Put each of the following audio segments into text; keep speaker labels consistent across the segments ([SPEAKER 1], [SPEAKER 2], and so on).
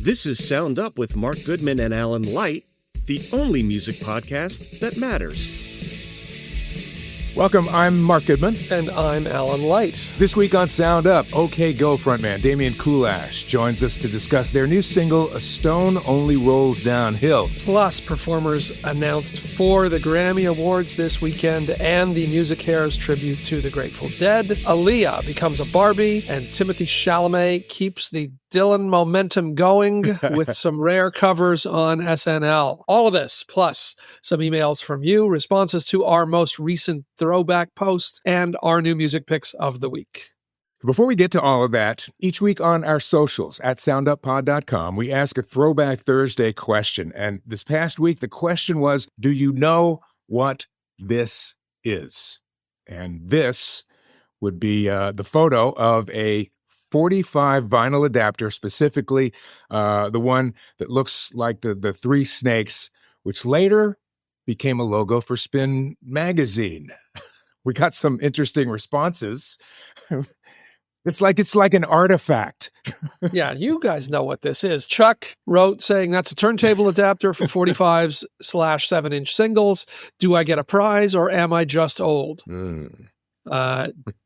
[SPEAKER 1] This is Sound Up with Mark Goodman and Alan Light, the only music podcast that matters.
[SPEAKER 2] Welcome, I'm Mark Goodman.
[SPEAKER 3] And I'm Alan Light.
[SPEAKER 2] This week on Sound Up, OK Go frontman Damian Kulash joins us to discuss their new single, A Stone Only Rolls Downhill.
[SPEAKER 3] Plus, performers announced for the Grammy Awards this weekend and the MusiCares tribute to the Grateful Dead. Aaliyah becomes a Barbie, and Timothee Chalamet keeps the Dylan momentum going with some rare covers on SNL. All of this, plus some emails from you, responses to our most recent throwback post, and our new music picks of the week.
[SPEAKER 2] Before we get to all of that, each week on our socials at sounduppod.com, we ask a Throwback Thursday question. And this past week, the question was, do you know what this is? And this would be the photo of a 45 vinyl adapter, specifically the one that looks like the three snakes, which later became a logo for Spin magazine. We got some interesting responses. It's like an artifact.
[SPEAKER 3] Yeah, you guys know what this is. Chuck wrote saying that's a turntable adapter for 45s/7-inch singles. Do I get a prize or am I just old?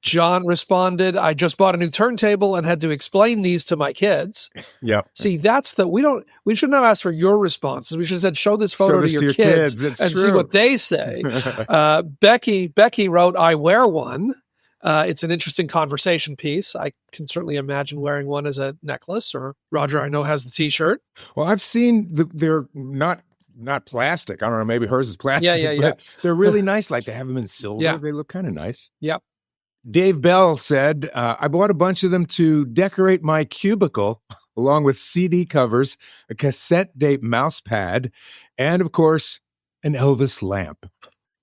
[SPEAKER 3] John responded, I just bought a new turntable and had to explain these to my kids.
[SPEAKER 2] Yep.
[SPEAKER 3] See, we shouldn't have asked for your responses. We should have said, show this photo to your kids and see what they say. Becky wrote, I wear one. It's an interesting conversation piece. I can certainly imagine wearing one as a necklace, or Roger, I know, has the t-shirt.
[SPEAKER 2] Well, I've seen they're not plastic. I don't know. Maybe hers is plastic.
[SPEAKER 3] Yeah.
[SPEAKER 2] But they're really nice. Like they have them in silver.
[SPEAKER 3] Yeah.
[SPEAKER 2] They look kind of nice.
[SPEAKER 3] Yep.
[SPEAKER 2] Dave Bell said, I bought a bunch of them to decorate my cubicle, along with CD covers, a cassette tape mouse pad, and of course, an Elvis lamp.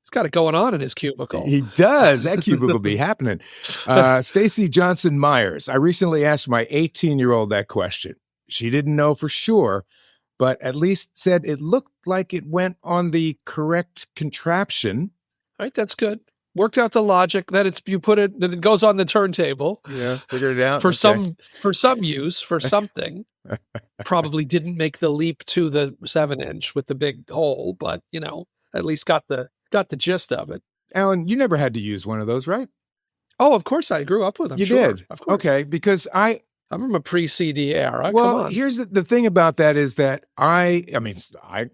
[SPEAKER 3] He's got it going on in his cubicle.
[SPEAKER 2] He does. That cubicle be happening. Stacy Johnson Myers. I recently asked my 18-year-old that question. She didn't know for sure, but at least said it looked like it went on the correct contraption.
[SPEAKER 3] All right, that's good. Worked out the logic that that it goes on the turntable.
[SPEAKER 2] Yeah, figured it out.
[SPEAKER 3] For some use, for something. Probably didn't make the leap to the 7-inch with the big hole, but at least got the gist of it.
[SPEAKER 2] Alan, you never had to use one of those, right?
[SPEAKER 3] Oh, of course I grew up with them.
[SPEAKER 2] You did?
[SPEAKER 3] Of course.
[SPEAKER 2] Okay, because I'm
[SPEAKER 3] from a pre-CD era.
[SPEAKER 2] Well,
[SPEAKER 3] come on.
[SPEAKER 2] Here's the thing about that is that I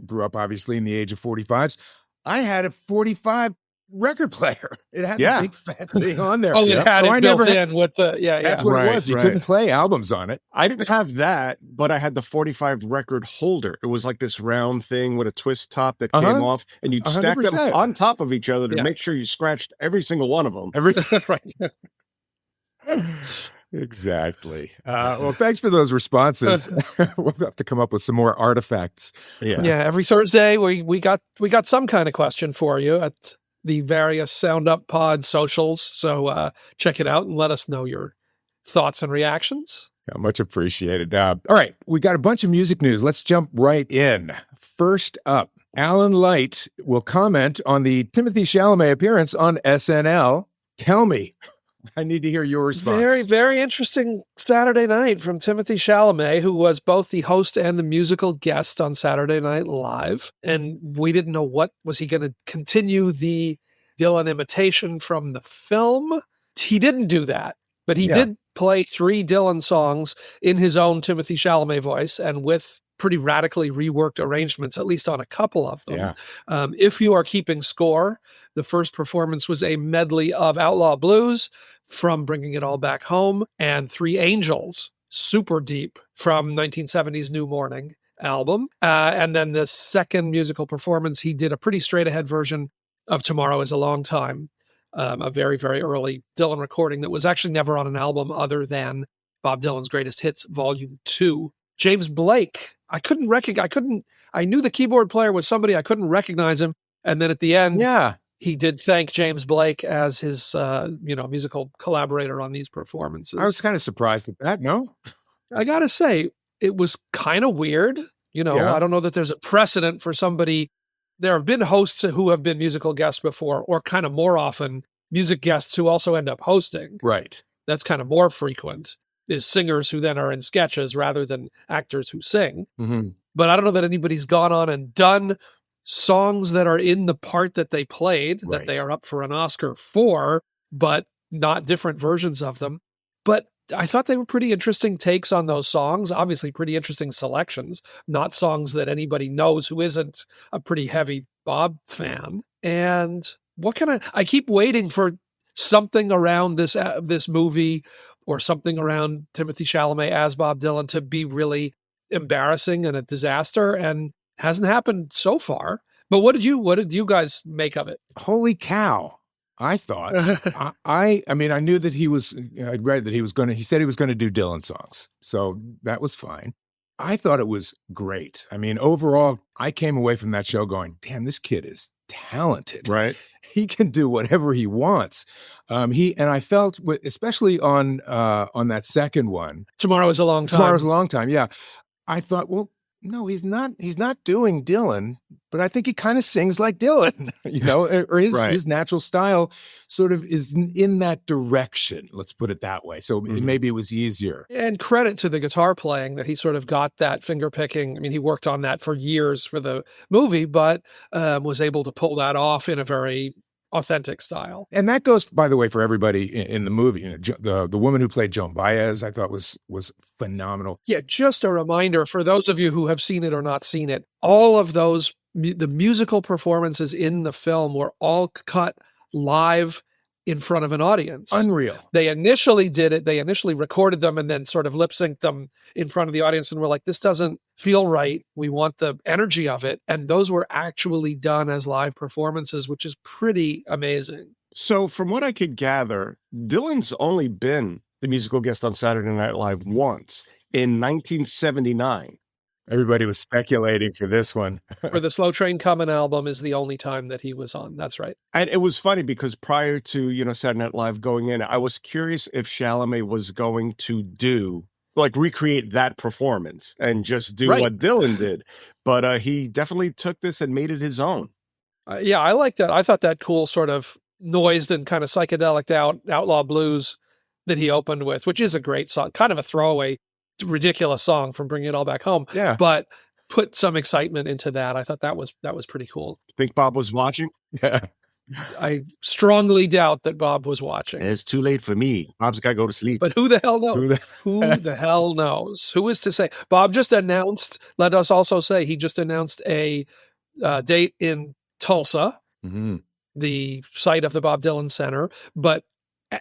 [SPEAKER 2] grew up obviously in the age of 45s. I had a 45 record player. It had the big fat thing on there.
[SPEAKER 3] Oh, it had it built in with the,
[SPEAKER 2] That's what it was. You couldn't play albums on it.
[SPEAKER 1] I didn't have that, but I had the 45 record holder. It was like this round thing with a twist top that came off, and you'd stack
[SPEAKER 2] 100%.
[SPEAKER 1] them on top of each other to make sure you scratched every single one of them.
[SPEAKER 3] Right.
[SPEAKER 2] Exactly. Well, thanks for those responses. We'll have to come up with some more artifacts.
[SPEAKER 3] Yeah. Every Thursday we got some kind of question for you at the various Sound Up Pod socials. So check it out and let us know your thoughts and reactions.
[SPEAKER 2] Yeah, much appreciated. All right, we got a bunch of music news. Let's jump right in. First up, Alan Light will comment on the Timothee Chalamet appearance on SNL. Tell me. I need to hear your response.
[SPEAKER 3] Very, very interesting Saturday night from Timothee Chalamet, who was both the host and the musical guest on Saturday Night Live. And we didn't know was he going to continue the Dylan imitation from the film. He didn't do that, but he did play 3 Dylan songs in his own Timothee Chalamet voice and with pretty radically reworked arrangements, at least on a couple of them.
[SPEAKER 2] Yeah.
[SPEAKER 3] If you are keeping score, the first performance was a medley of Outlaw Blues from Bringing It All Back Home and 3 Angels, super deep, from 1970's New Morning album. And then the second musical performance, he did a pretty straight ahead version of Tomorrow Is a Long Time, a very, very early Dylan recording that was actually never on an album other than Bob Dylan's Greatest Hits Volume 2. James Blake, I knew the keyboard player was somebody, I couldn't recognize him. And then at the end, he did thank James Blake as his, musical collaborator on these performances.
[SPEAKER 2] I was kind of surprised at that, no?
[SPEAKER 3] I got to say, it was kind of weird. I don't know that there's a precedent for somebody. There have been hosts who have been musical guests before, or kind of more often music guests who also end up hosting.
[SPEAKER 2] Right.
[SPEAKER 3] That's kind of more frequent. is singers who then are in sketches rather than actors who sing.
[SPEAKER 2] Mm-hmm.
[SPEAKER 3] But I don't know that anybody's gone on and done songs that are in the part that they played, that they
[SPEAKER 2] Right.
[SPEAKER 3] are up for an Oscar for, but not different versions of them. But I thought they were pretty interesting takes on those songs, obviously pretty interesting selections, not songs that anybody knows who isn't a pretty heavy Bob fan. And I keep waiting for something around this movie or something around Timothee Chalamet as Bob Dylan to be really embarrassing and a disaster, and hasn't happened so far. But what did you guys make of it?
[SPEAKER 2] Holy cow. I thought, I mean, I knew that I'd read that he said he was going to do Dylan songs. So that was fine. I thought it was great. I mean, overall, I came away from that show going, damn, this kid is talented.
[SPEAKER 1] Right.
[SPEAKER 2] He can do whatever he wants. I felt, especially on that second one.
[SPEAKER 3] Tomorrow is a long time.
[SPEAKER 2] Tomorrow's a long time. Yeah. I thought, well, no, he's not doing Dylan, but I think he kind of sings like Dylan, or his natural style sort of is in that direction. Let's put it that way. So maybe it was easier.
[SPEAKER 3] And credit to the guitar playing that he sort of got that finger picking. I mean, he worked on that for years for the movie, but was able to pull that off in a very authentic style.
[SPEAKER 2] And that goes, by the way, for everybody in the movie. The woman who played Joan Baez, I thought was phenomenal.
[SPEAKER 3] Yeah, just a reminder for those of you who have seen it or not seen it, all of those, the musical performances in the film were all cut live in front of an audience.
[SPEAKER 2] Unreal.
[SPEAKER 3] They initially did it. They initially recorded them and then sort of lip synced them in front of the audience and were like, this doesn't feel right. We want the energy of it. And those were actually done as live performances, which is pretty amazing.
[SPEAKER 1] So from what I could gather, Dylan's only been the musical guest on Saturday Night Live once in 1979.
[SPEAKER 2] Everybody was speculating for this one.
[SPEAKER 3] For the Slow Train Comin' album is the only time that he was on. That's right.
[SPEAKER 1] And it was funny because prior to, Saturday Night Live going in, I was curious if Chalamet was going to recreate that performance and just do what Dylan did. But he definitely took this and made it his own.
[SPEAKER 3] Yeah, I like that. I thought that cool sort of noised and kind of psychedelic outlaw blues that he opened with, which is a great song, kind of a throwaway, ridiculous song from Bringing It All Back Home.
[SPEAKER 2] Yeah.
[SPEAKER 3] But put some excitement into that. I thought that was pretty cool.
[SPEAKER 1] Think Bob was watching?
[SPEAKER 2] Yeah.
[SPEAKER 3] I strongly doubt that Bob was watching.
[SPEAKER 1] It's too late for me. Bob's got to go to sleep.
[SPEAKER 3] But who the hell knows? Who the hell knows? Who is to say? Bob just announced, let us also say, he just announced a date in Tulsa, the site of the Bob Dylan Center, but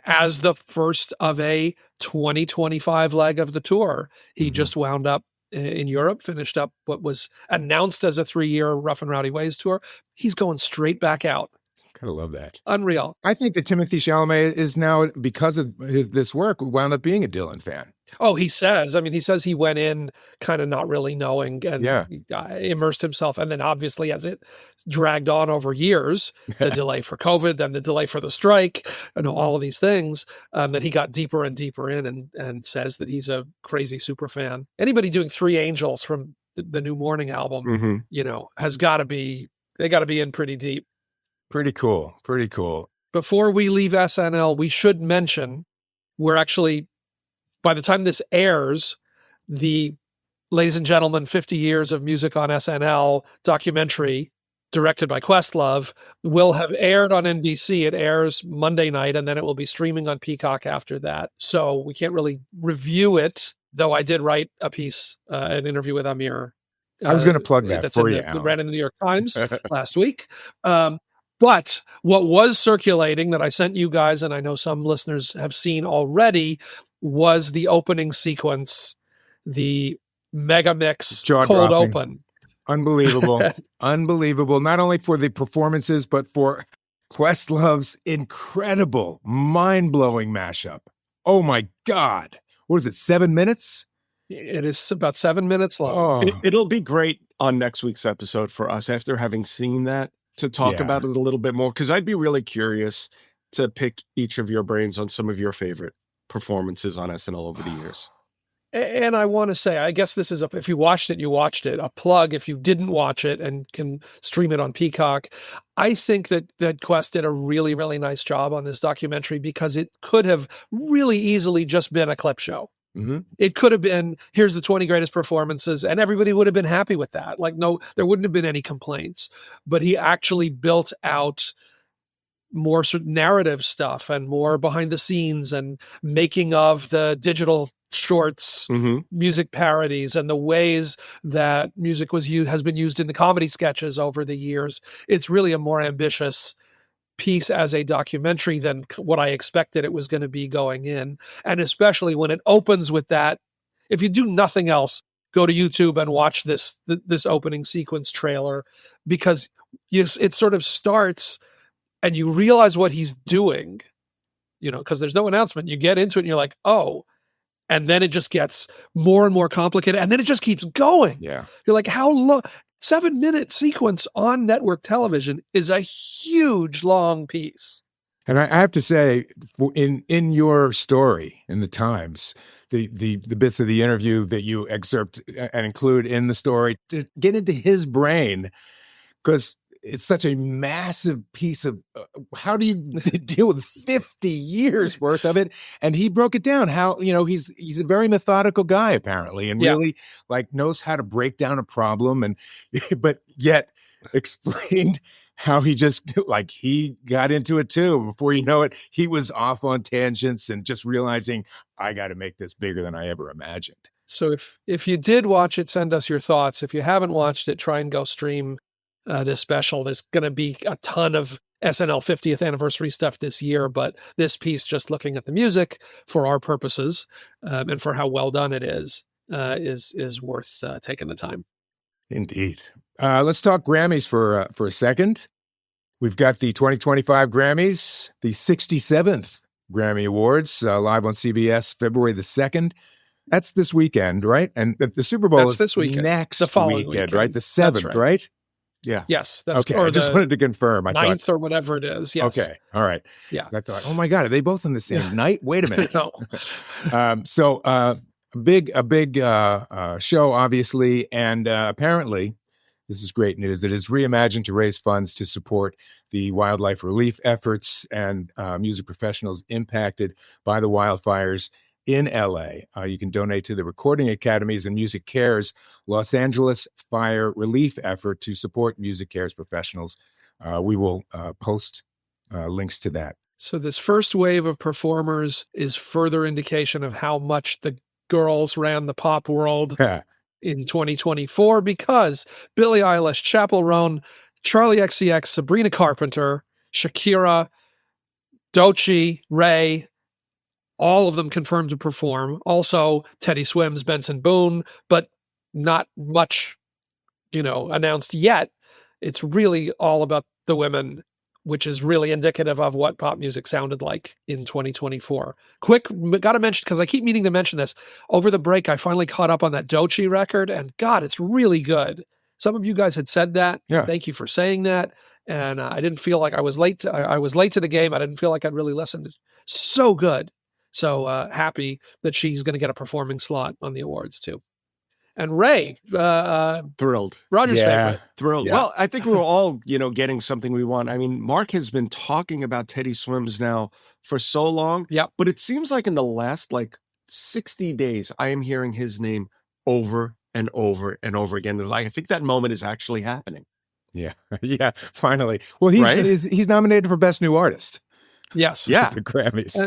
[SPEAKER 3] as the first of a 2025 leg of the tour. He just wound up in Europe, finished up what was announced as a 3-year Rough and Rowdy Ways tour. He's going straight back out.
[SPEAKER 2] Gotta love that.
[SPEAKER 3] Unreal.
[SPEAKER 2] I think that Timothee Chalamet is now, because of this work, wound up being a Dylan fan.
[SPEAKER 3] Oh, he says he went in kind of not really knowing and immersed himself. And then obviously as it dragged on over years, the delay for COVID, then the delay for the strike, all of these things, that he got deeper and deeper in and says that he's a crazy super fan. Anybody doing Three Angels from the New Morning album, has got to be, they got to be in pretty deep.
[SPEAKER 2] Pretty cool. Pretty cool.
[SPEAKER 3] Before we leave SNL, we should mention we're actually, by the time this airs, the Ladies and Gentlemen, 50 Years of Music on SNL documentary directed by Questlove will have aired on NBC. It airs Monday night, and then it will be streaming on Peacock after that. So we can't really review it, though I did write a piece, an interview with Amir.
[SPEAKER 2] I was going to plug that for you,
[SPEAKER 3] Alan. Ran in the New York Times last week. But what was circulating that I sent you guys, and I know some listeners have seen already, was the opening sequence, the mega mix cold open.
[SPEAKER 2] Unbelievable. Unbelievable. Not only for the performances, but for Questlove's incredible, mind-blowing mashup. Oh my God. What is it, 7 minutes?
[SPEAKER 3] It is about 7 minutes long.
[SPEAKER 2] Oh.
[SPEAKER 1] It'll be great on next week's episode for us after having seen that to talk about it a little bit more, because I'd be really curious to pick each of your brains on some of your favorite performances on SNL over the years.
[SPEAKER 3] And I want to say, I guess this is, if you watched it, you watched it. A plug if you didn't watch it and can stream it on Peacock. I think that Quest did a really, really nice job on this documentary, because it could have really easily just been a clip show.
[SPEAKER 2] Mm-hmm.
[SPEAKER 3] It could have been, here's the 20 greatest performances, and everybody would have been happy with that. Like, no, there wouldn't have been any complaints. But he actually built out more sort of narrative stuff and more behind the scenes and making of the digital shorts, music parodies, and the ways that music has been used in the comedy sketches over the years. It's really a more ambitious piece as a documentary than what I expected it was going to be going in. And especially when it opens with that, if you do nothing else, go to YouTube and watch this opening sequence trailer, because it sort of starts and you realize what he's doing, because there's no announcement. You get into it and you're like, oh, and then it just gets more and more complicated, and then it just keeps going.
[SPEAKER 2] Yeah.
[SPEAKER 3] You're like, how long? 7-minute sequence on network television is a huge, long piece.
[SPEAKER 2] And I have to say, in your story in the Times, the bits of the interview that you excerpt and include in the story, to get into his brain, because it's such a massive piece of how do you deal with 50 years worth of it? And he broke it down how, he's a very methodical guy apparently, and really knows how to break down a problem, but yet explained how he just he got into it too. Before you know it, he was off on tangents and just realizing, I got to make this bigger than I ever imagined.
[SPEAKER 3] So if you did watch it, send us your thoughts. If you haven't watched it, try and go stream this special. There's going to be a ton of SNL 50th anniversary stuff this year, but this piece, just looking at the music for our purposes and for how well done it is worth taking the time.
[SPEAKER 2] Indeed. Let's talk Grammys for a second. We've got the 2025 Grammys, the 67th Grammy Awards, live on CBS, February the 2nd. That's this weekend, right? And the Super Bowl is
[SPEAKER 3] this weekend.
[SPEAKER 2] Next
[SPEAKER 3] the following
[SPEAKER 2] weekend, right? The 7th, right?
[SPEAKER 1] Yeah.
[SPEAKER 3] Yes. That's
[SPEAKER 2] okay. I just wanted to confirm. I
[SPEAKER 3] 9th
[SPEAKER 2] thought,
[SPEAKER 3] or whatever it is. Yes.
[SPEAKER 2] Okay. All right.
[SPEAKER 3] Yeah.
[SPEAKER 2] I thought, oh my God, are they both on the same night? Wait a minute.
[SPEAKER 3] No.
[SPEAKER 2] So a big show, obviously, and apparently, this is great news, that is reimagined to raise funds to support the wildlife relief efforts and music professionals impacted by the wildfires in LA. You can donate to the Recording Academies and MusiCares Los Angeles fire relief effort to support MusiCares professionals. We will post links to that.
[SPEAKER 3] So this first wave of performers is further indication of how much the girls ran the pop world in 2024, because Billie Eilish, Chappell Roan, Charlie XCX, Sabrina Carpenter, Shakira, Doechii, Ray, all of them confirmed to perform. Also, Teddy Swims, Benson Boone, but not much, announced yet. It's really all about the women, which is really indicative of what pop music sounded like in 2024. Quick, got to mention, because I keep meaning to mention this. Over the break, I finally caught up on that Doechii record, and God, it's really good. Some of you guys had said that.
[SPEAKER 2] Yeah.
[SPEAKER 3] Thank you for saying that. And I didn't feel like I was late. I was late to the game. I didn't feel like I'd really listened. So good. So happy that she's going to get a performing slot on the awards too. And Ray,
[SPEAKER 1] thrilled.
[SPEAKER 3] Roger's favorite.
[SPEAKER 1] Thrilled. Yeah. Well, I think we're all, getting something we want. I mean, Mark has been talking about Teddy Swims now for so long.
[SPEAKER 3] Yeah.
[SPEAKER 1] But it seems like in the last 60 days, I am hearing his name over and over and over again. I think that moment is actually happening.
[SPEAKER 2] Yeah. Yeah. Finally. Well, he's nominated for Best New Artist.
[SPEAKER 3] Yes.
[SPEAKER 2] Yeah. The Grammys.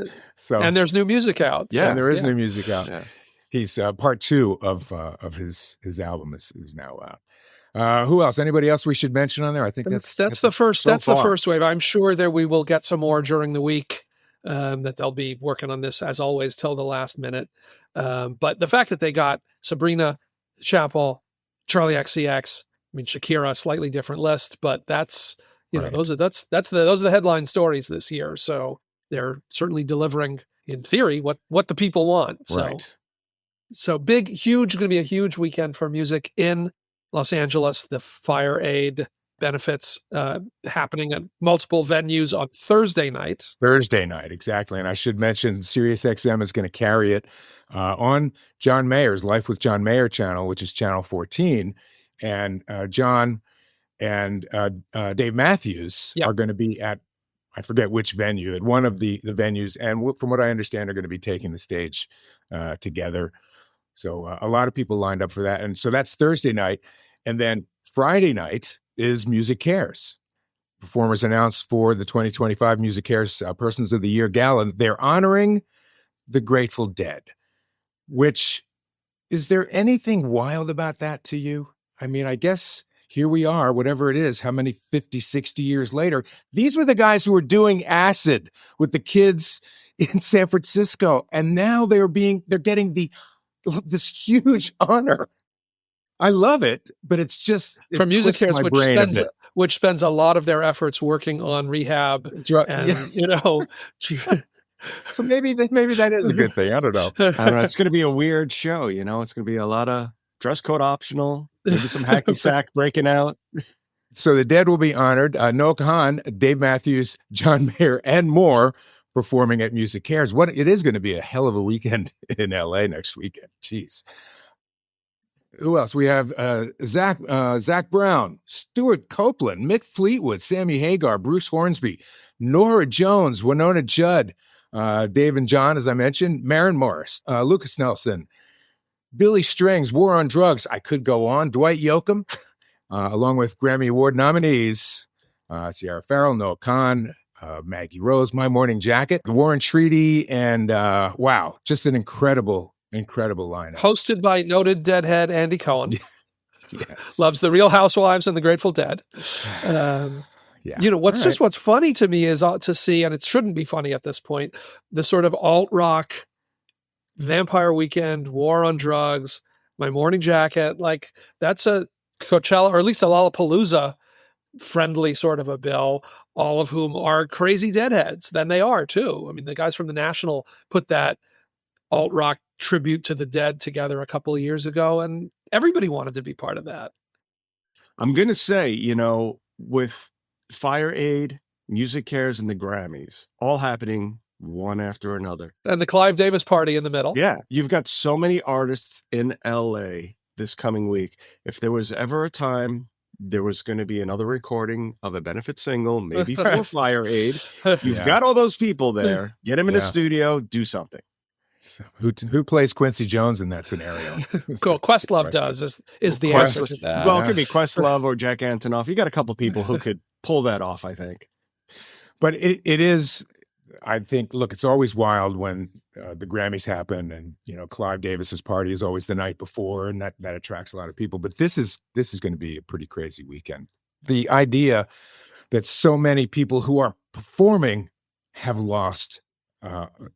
[SPEAKER 3] And there's new music out.
[SPEAKER 2] Yeah. And there is new music out.
[SPEAKER 1] Yeah.
[SPEAKER 2] He's part 2 of his album is now out. Who else? Anybody else we should mention on there? I think that's
[SPEAKER 3] the first. That's the first wave. I'm sure that we will get some more during the week. That they'll be working on this as always till the last minute. But the fact that they got Sabrina, Chappell, Charlie XCX, Shakira, slightly different list, but that's those are the headline stories this year. So they're certainly delivering, in theory, what the people want. So.
[SPEAKER 2] Right.
[SPEAKER 3] So going to be a huge weekend for music in Los Angeles. The Fire Aid benefits happening at multiple venues on Thursday night.
[SPEAKER 2] Exactly. And I should mention SiriusXM is going to carry it on John Mayer's Life with John Mayer channel, which is channel 14. And John and Dave Matthews are going to be at, I forget which venue, at one of the venues. And from what I understand, are going to be taking the stage together. So a lot of people lined up for that. And so that's Thursday night. And then Friday night is MusiCares. Performers announced for the 2025 MusiCares Persons of the Year Gala. They're honoring the Grateful Dead, which, is there anything wild about that to you? I mean, I guess here we are, whatever it is, how many 50, 60 years later, these were the guys who were doing acid with the kids in San Francisco. And now they're getting this huge honor. I love it, but it's just
[SPEAKER 3] from MusiCares, which spends a lot of their efforts working on rehab, and
[SPEAKER 2] So maybe that is a good thing. I don't know.
[SPEAKER 1] It's going to be a weird show. It's going to be a lot of dress code optional, maybe some hacky sack breaking out.
[SPEAKER 2] So the Dead will be honored. Noah Kahan, Dave Matthews, John Mayer, and more performing at MusiCares. It is going to be a hell of a weekend in LA next weekend. Jeez. Who else? We have Zach Brown, Stuart Copeland, Mick Fleetwood, Sammy Hagar, Bruce Hornsby, Norah Jones, Winona Judd, Dave and John, as I mentioned, Maren Morris, Lucas Nelson, Billy Strings, War on Drugs. I could go on. Dwight Yoakam, along with Grammy Award nominees, Sierra Farrell, Noah Kahan, Maggie Rose, My Morning Jacket, The Warren Treaty, and wow, just an incredible lineup.
[SPEAKER 3] Hosted by noted Deadhead Andy Cohen.
[SPEAKER 2] Yes.
[SPEAKER 3] Loves the Real Housewives and the Grateful Dead. What's funny to me is to see, and it shouldn't be funny at this point, the sort of alt-rock Vampire Weekend, War on Drugs, My Morning Jacket, like that's a Coachella, or at least a Lollapalooza friendly sort of a bill, all of whom are crazy Deadheads. Then they are too. I mean, the guys from the National put that alt-rock tribute to the Dead together a couple of years ago, and everybody wanted to be part of that.
[SPEAKER 1] I'm going to say, with Fire Aid, MusiCares, and the Grammys all happening one after another.
[SPEAKER 3] And the Clive Davis party in the middle.
[SPEAKER 1] Yeah. You've got so many artists in LA this coming week. If there was ever a time there was going to be another recording of a benefit single, maybe for Fire Aid, you've got all those people there. Get them in a studio, do something.
[SPEAKER 2] So who plays Quincy Jones in that scenario?
[SPEAKER 3] Cool. Questlove does is the answer to that.
[SPEAKER 1] Well, it could be Questlove or Jack Antonoff. You got a couple people who could pull that off, I think.
[SPEAKER 2] But it is, I think, look, it's always wild when the Grammys happen, and Clive Davis's party is always the night before, and that attracts a lot of people. But this is going to be a pretty crazy weekend. The idea that so many people who are performing have lost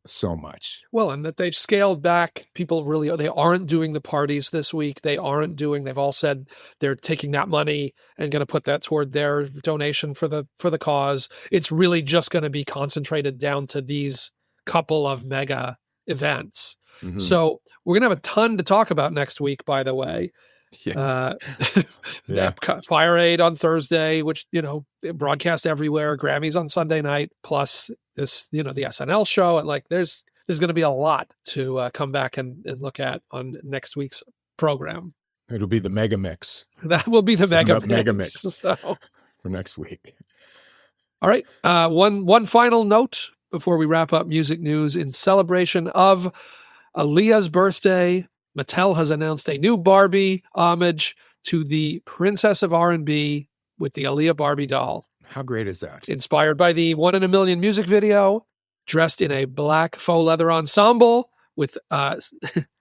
[SPEAKER 2] so much.
[SPEAKER 3] Well, and that they've scaled back. People they aren't doing the parties this week. They've all said they're taking that money and going to put that toward their donation for the cause. It's really just going to be concentrated down to these couple of mega events. Mm-hmm. So we're going to have a ton to talk about next week, by the way.
[SPEAKER 2] Yeah.
[SPEAKER 3] Fire Aid on Thursday, which, broadcast everywhere, Grammys on Sunday night, plus this, the SNL show. And there's going to be a lot to come back and look at on next week's program.
[SPEAKER 2] It'll be the mega mix.
[SPEAKER 3] That will be the mega mix.
[SPEAKER 2] So. For next week.
[SPEAKER 3] All right. One final note before we wrap up music news. In celebration of Aaliyah's birthday, Mattel has announced a new Barbie homage to the Princess of R&B with the Aaliyah Barbie doll.
[SPEAKER 2] How great is that?
[SPEAKER 3] Inspired by the 1 in a Million music video, dressed in a black faux leather ensemble with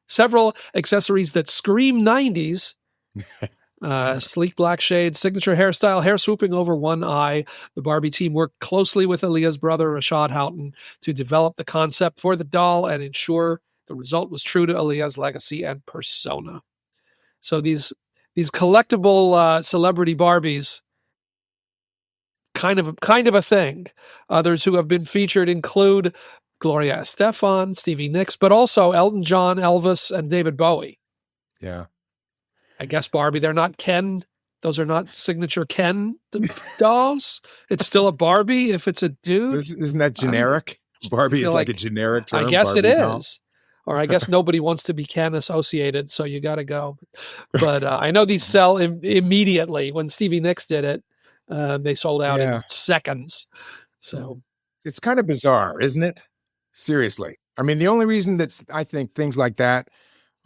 [SPEAKER 3] several accessories that scream 90s. Sleek black shades, signature hairstyle, hair swooping over one eye. The Barbie team worked closely with Aaliyah's brother, Rashad Houghton, to develop the concept for the doll and ensure the result was true to Aaliyah's legacy and persona. So these collectible celebrity Barbies, kind of a thing. Others who have been featured include Gloria Estefan, Stevie Nicks, but also Elton John, Elvis, and David Bowie.
[SPEAKER 2] Yeah.
[SPEAKER 3] I guess Barbie, they're not Ken. Those are not signature Ken dolls. It's still a Barbie if it's a dude.
[SPEAKER 2] Isn't that generic? Barbie is like a generic term.
[SPEAKER 3] I guess
[SPEAKER 2] Barbie
[SPEAKER 3] it
[SPEAKER 2] doll.
[SPEAKER 3] is. Or I guess nobody wants to be Ken associated, so you got to go. But I know these sell immediately. When Stevie Nicks did it, they sold out in seconds. So
[SPEAKER 2] it's kind of bizarre, isn't it? Seriously. I mean, the only reason that I think things like that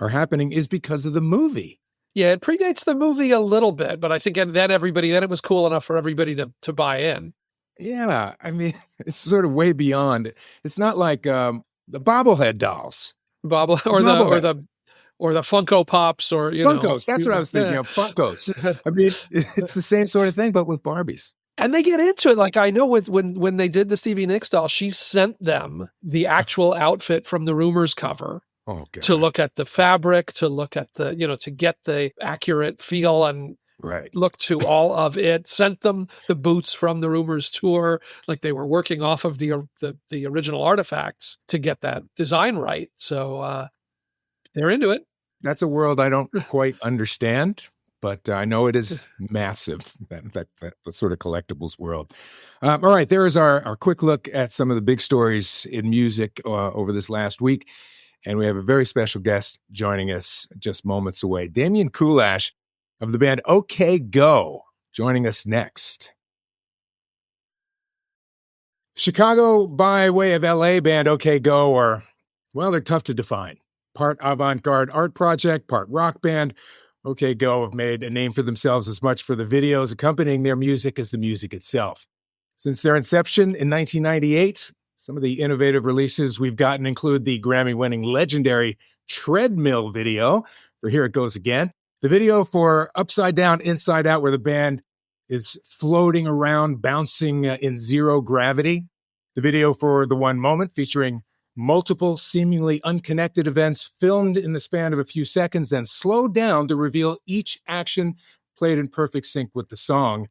[SPEAKER 2] are happening is because of the movie.
[SPEAKER 3] Yeah, it predates the movie a little bit, but I think then it was cool enough for everybody to buy in.
[SPEAKER 2] Yeah, I mean, it's sort of way beyond. It's not like the bobblehead dolls.
[SPEAKER 3] Or the Funko Pops, or
[SPEAKER 2] Funkos. That's what I was thinking of. Funkos. I mean, it's the same sort of thing, but with Barbies.
[SPEAKER 3] And they get into it. Like, I know when they did the Stevie Nicks doll, she sent them the actual outfit from the Rumors cover.
[SPEAKER 2] Oh, God.
[SPEAKER 3] To look at the fabric, to look at the, to get the accurate feel and look to all of it. Sent them the boots from the Rumors tour. Like, they were working off of the original artifacts to get that design right. So they're into it.
[SPEAKER 2] That's a world I don't quite understand, but I know it is massive, that sort of collectibles world. All right, there is our quick look at some of the big stories in music over this last week. And we have a very special guest joining us just moments away. Damian Kulash of the band OK Go, joining us next. Chicago by way of LA band OK Go are, well, they're tough to define. Part avant-garde art project, part rock band. OK Go have made a name for themselves as much for the videos accompanying their music as the music itself. Since their inception in 1998, some of the innovative releases we've gotten include the Grammy-winning legendary Treadmill video for Here It Goes Again, the video for Upside Down, Inside Out, where the band is floating around, bouncing in zero gravity, the video for The One Moment, featuring multiple seemingly unconnected events filmed in the span of a few seconds, then slowed down to reveal each action played in perfect sync with the song.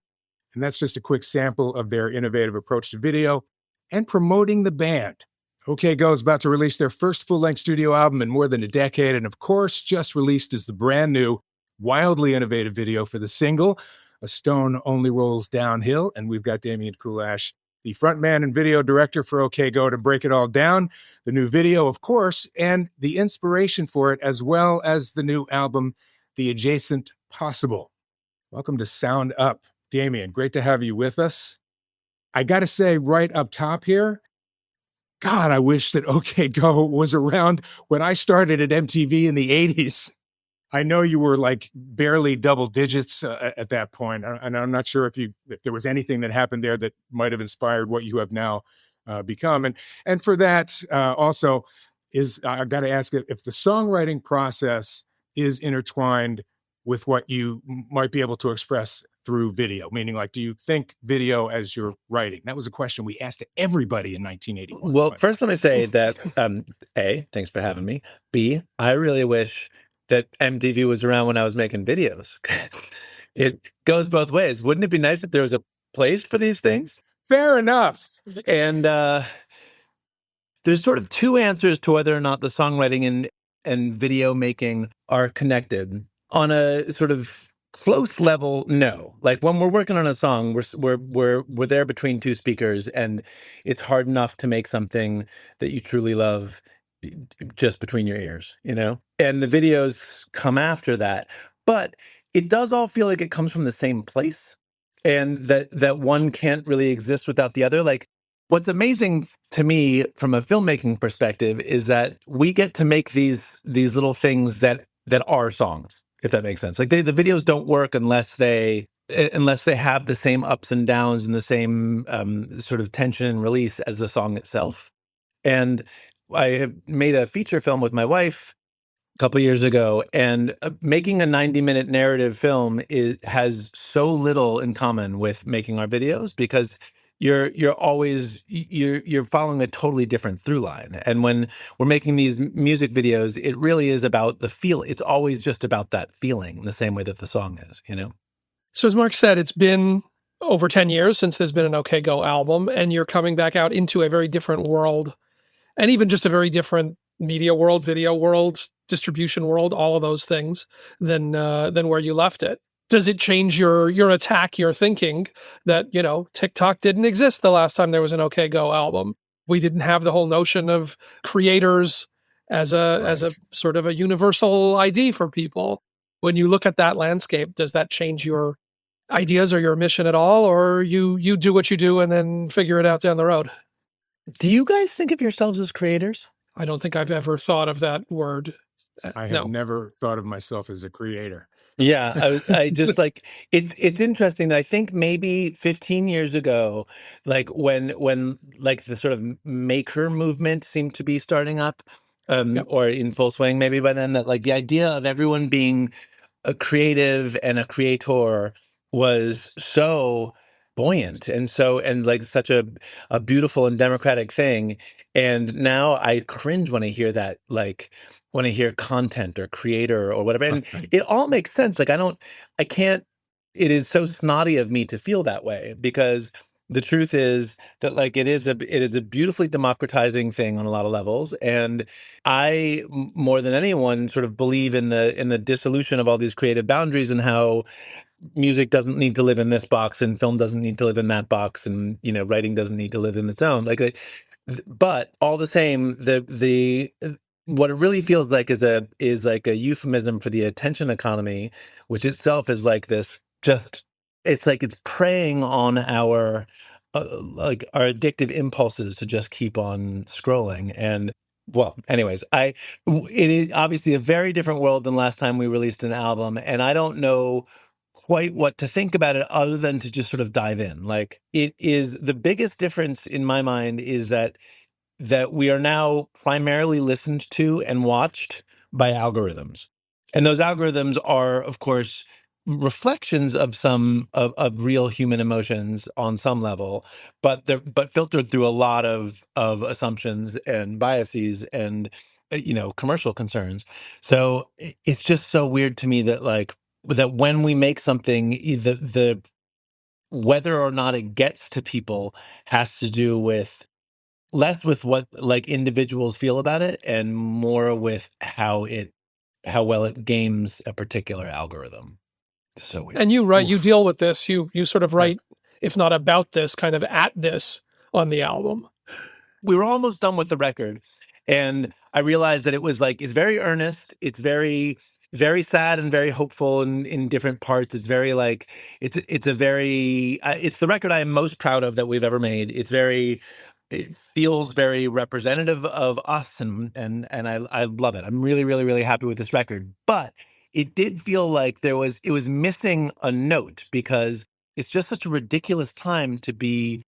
[SPEAKER 2] And that's just a quick sample of their innovative approach to video and promoting the band. OK Go is about to release their first full-length studio album in more than a decade, and of course, just released is the brand new, wildly innovative video for the single, A Stone Only Rolls Downhill. And we've got Damian Kulash, the frontman and video director for OK Go, to break it all down. The new video, of course, and the inspiration for it, as well as the new album, The Adjacent Possible. Welcome to Sound Up, Damian. Great to have you with us. I got to say right up top here, God, I wish that OK Go was around when I started at MTV in the 80s. I know you were like barely double digits at that point, and I'm not sure if there was anything that happened there that might have inspired what you have now become. And for that also is, I got to ask if the songwriting process is intertwined with what you might be able to express through video, meaning, like, do you think video as you're writing? That was a question we asked to everybody in 1981.
[SPEAKER 4] Well, first let me say that, A, thanks for having me. B, I really wish that MTV was around when I was making videos. It goes both ways. Wouldn't it be nice if there was a place for these things?
[SPEAKER 2] Fair enough.
[SPEAKER 4] And there's sort of two answers to whether or not the songwriting and video making are connected. On a sort of close level, no. Like, when we're working on a song, we're there between two speakers, and it's hard enough to make something that you truly love just between your ears, And the videos come after that. But it does all feel like it comes from the same place, and that one can't really exist without the other. Like, what's amazing to me from a filmmaking perspective is that we get to make these little things that are songs, if that makes sense. Like, the videos don't work unless they have the same ups and downs and the same sort of tension and release as the song itself. And I have made a feature film with my wife a couple of years ago, and making a 90-minute narrative film has so little in common with making our videos, because you're always following a totally different through line. And when we're making these music videos, it really is about the feel. It's always just about that feeling, the same way that the song is,
[SPEAKER 3] So as Mark said, it's been over 10 years since there's been an OK Go album, and you're coming back out into a very different world, and even just a very different media world, video world, distribution world, all of those things than where you left it. Does it change your attack, your thinking that, TikTok didn't exist the last time there was an OK Go album? We didn't have the whole notion of creators as a sort of a universal ID for people. When you look at that landscape, does that change your ideas or your mission at all, or you do what you do and then figure it out down the road?
[SPEAKER 4] Do you guys think of yourselves as creators?
[SPEAKER 3] I don't think I've ever thought of that word.
[SPEAKER 2] I have never thought of myself as a creator.
[SPEAKER 4] Yeah, I just like it's interesting that I think maybe 15 years ago, like when like the sort of maker movement seemed to be starting up,
[SPEAKER 3] Yep.
[SPEAKER 4] or in full swing maybe by then, that like the idea of everyone being a creative and a creator was so buoyant and like such a beautiful and democratic thing. And now I cringe when I hear that, like when I hear content or creator or whatever. And it all makes sense. Like I can't, it is so snotty of me to feel that way, because the truth is that like it is a beautifully democratizing thing on a lot of levels. And more than anyone, sort of believe in the dissolution of all these creative boundaries, and how music doesn't need to live in this box, and film doesn't need to live in that box, and writing doesn't need to live in its own. But all the same, the what it really feels like is like a euphemism for the attention economy, which itself is like this. Just it's like it's preying on our like our addictive impulses to just keep on scrolling. And well, anyways, it is obviously a very different world than last time we released an album, and I don't know quite what to think about it other than to just sort of dive in. Like, it is the biggest difference in my mind is that we are now primarily listened to and watched by algorithms. And those algorithms are, of course, reflections of some of real human emotions on some level, but they're filtered through a lot of assumptions and biases and commercial concerns. So it's just so weird to me that like that when we make something, the whether or not it gets to people has to do with less with what like individuals feel about it and more with how well it games a particular algorithm. So weird.
[SPEAKER 3] And you write, you
[SPEAKER 2] Oof.
[SPEAKER 3] deal with this. You sort of write, if not about this, kind of at this on the album.
[SPEAKER 4] We were almost done with the record, and I realized that it was like it's very earnest. It's very very sad and very hopeful in different parts. It's very like it's a very it's the record I am most proud of that we've ever made. It feels very representative of us, and I love it. I'm really really really happy with this record, but it did feel like it was missing a note, because it's just such a ridiculous time to be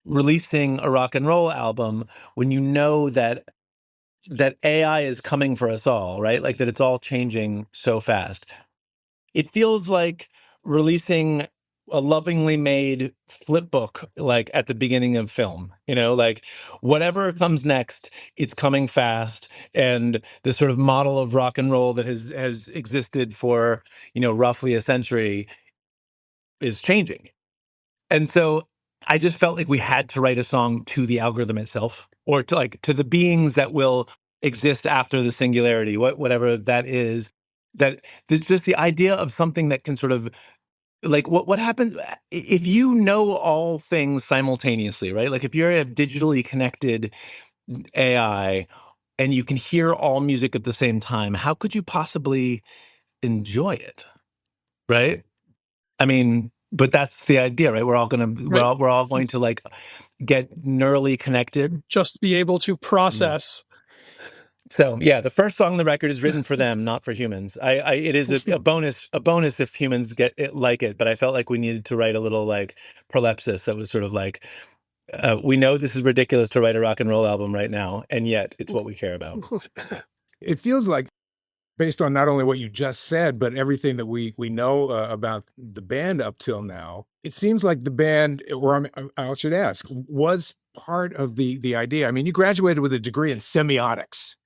[SPEAKER 4] releasing a rock and roll album when you know that AI is coming for us all, right? Like that it's all changing so fast. It feels like releasing a lovingly made flip book like at the beginning of film, like whatever comes next, it's coming fast. And this sort of model of rock and roll that has existed for, roughly a century is changing. And so I just felt like we had to write a song to the algorithm itself, or to the beings that will exist after the singularity, whatever that is. Just the idea of something that can sort of like what happens if you know all things simultaneously, right? Like if you're a digitally connected AI and you can hear all music at the same time, how could you possibly enjoy it, right? I mean, but that's the idea, right? We're all going to like get neurally connected.
[SPEAKER 3] Just be able to process.
[SPEAKER 4] So yeah, the first song on the record is written for them, not for humans. It is a bonus if humans get it, like it. But I felt like we needed to write a little like prolepsis that was sort of like, we know this is ridiculous to write a rock and roll album right now, and yet it's what we care about.
[SPEAKER 2] It feels like, based on not only what you just said, but everything that we know about the band up till now, it seems like the band, or I should ask, was part of the idea. I mean, you graduated with a degree in semiotics.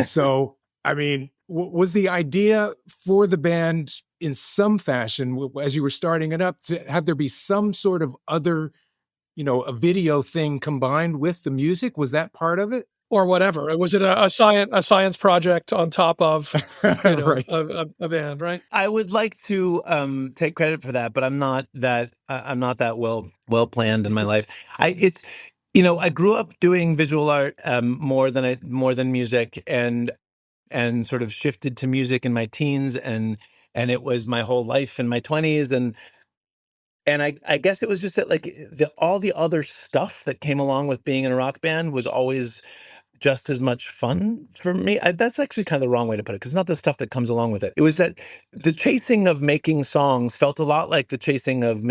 [SPEAKER 2] So, I mean, was the idea for the band in some fashion, as you were starting it up, to have there be some sort of other, a video thing combined with the music? Was that part of it?
[SPEAKER 3] Or whatever. Was it a science project on top of
[SPEAKER 2] right.
[SPEAKER 3] a band, right?
[SPEAKER 4] I would like to take credit for that, but I'm not that well planned in my life. I grew up doing visual art more than music, and sort of shifted to music in my teens, and it was my whole life in my 20s, and I guess it was just that like all the other stuff that came along with being in a rock band was always just as much fun for me. That's actually kind of the wrong way to put it, because it's not the stuff that comes along with it. It was that the chasing of making songs felt a lot like the chasing of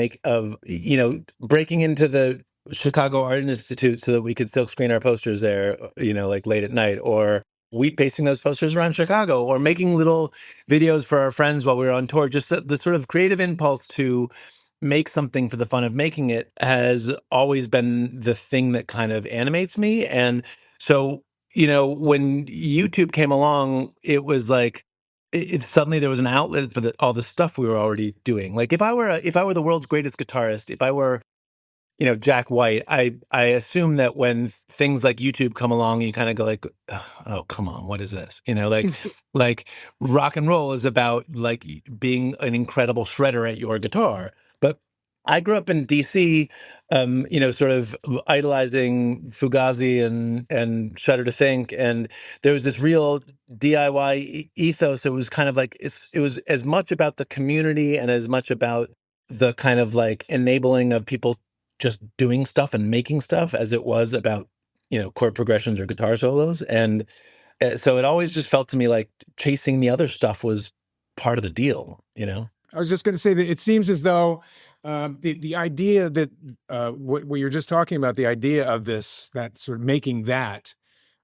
[SPEAKER 4] breaking into the Chicago Art Institute so that we could still screen our posters there, like late at night, or wheat pasting those posters around Chicago, or making little videos for our friends while we were on tour. Just the sort of creative impulse to make something for the fun of making it has always been the thing that kind of animates me. And so, when YouTube came along, it was like suddenly there was an outlet for all the stuff we were already doing. Like if I were the world's greatest guitarist, if I were Jack White, I assume that when things like YouTube come along, you kind of go like, oh, come on, what is this? Like rock and roll is about like being an incredible shredder at your guitar. But I grew up in DC, sort of idolizing Fugazi and Shudder to Think, and there was this real DIY ethos. It was kind of like it was as much about the community and as much about the kind of like enabling of people just doing stuff and making stuff as it was about chord progressions or guitar solos. And so it always just felt to me like chasing the other stuff was part of the deal.
[SPEAKER 2] I was just going to say that it seems as though the idea that what you're just talking about, the idea of that sort of making that,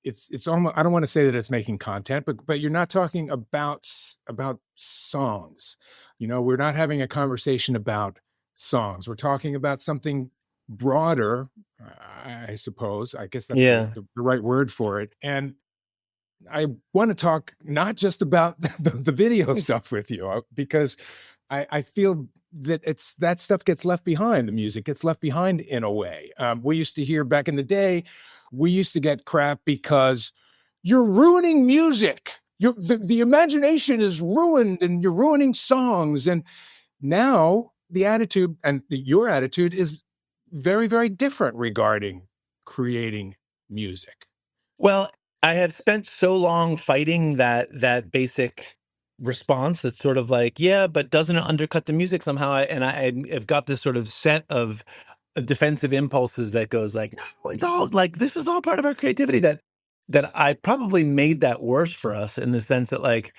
[SPEAKER 2] it's almost, I don't want to say that it's making content, but you're not talking about songs. We're not having a conversation about songs. We're talking about something broader, I suppose. I guess that's the right word for it. And I want to talk not just about the video stuff with you, because I feel that that stuff gets left behind. The music gets left behind in a way. We used to hear back in the day, we used to get crap because you're ruining music. The imagination is ruined and you're ruining songs. And now the attitude and your attitude is very, very different regarding creating music.
[SPEAKER 4] Well, I have spent so long fighting that basic response that's sort of like, yeah, but doesn't it undercut the music somehow? I have got this sort of set of defensive impulses that goes like, no, it's all like, this is all part of our creativity, that I probably made that worse for us, in the sense that like,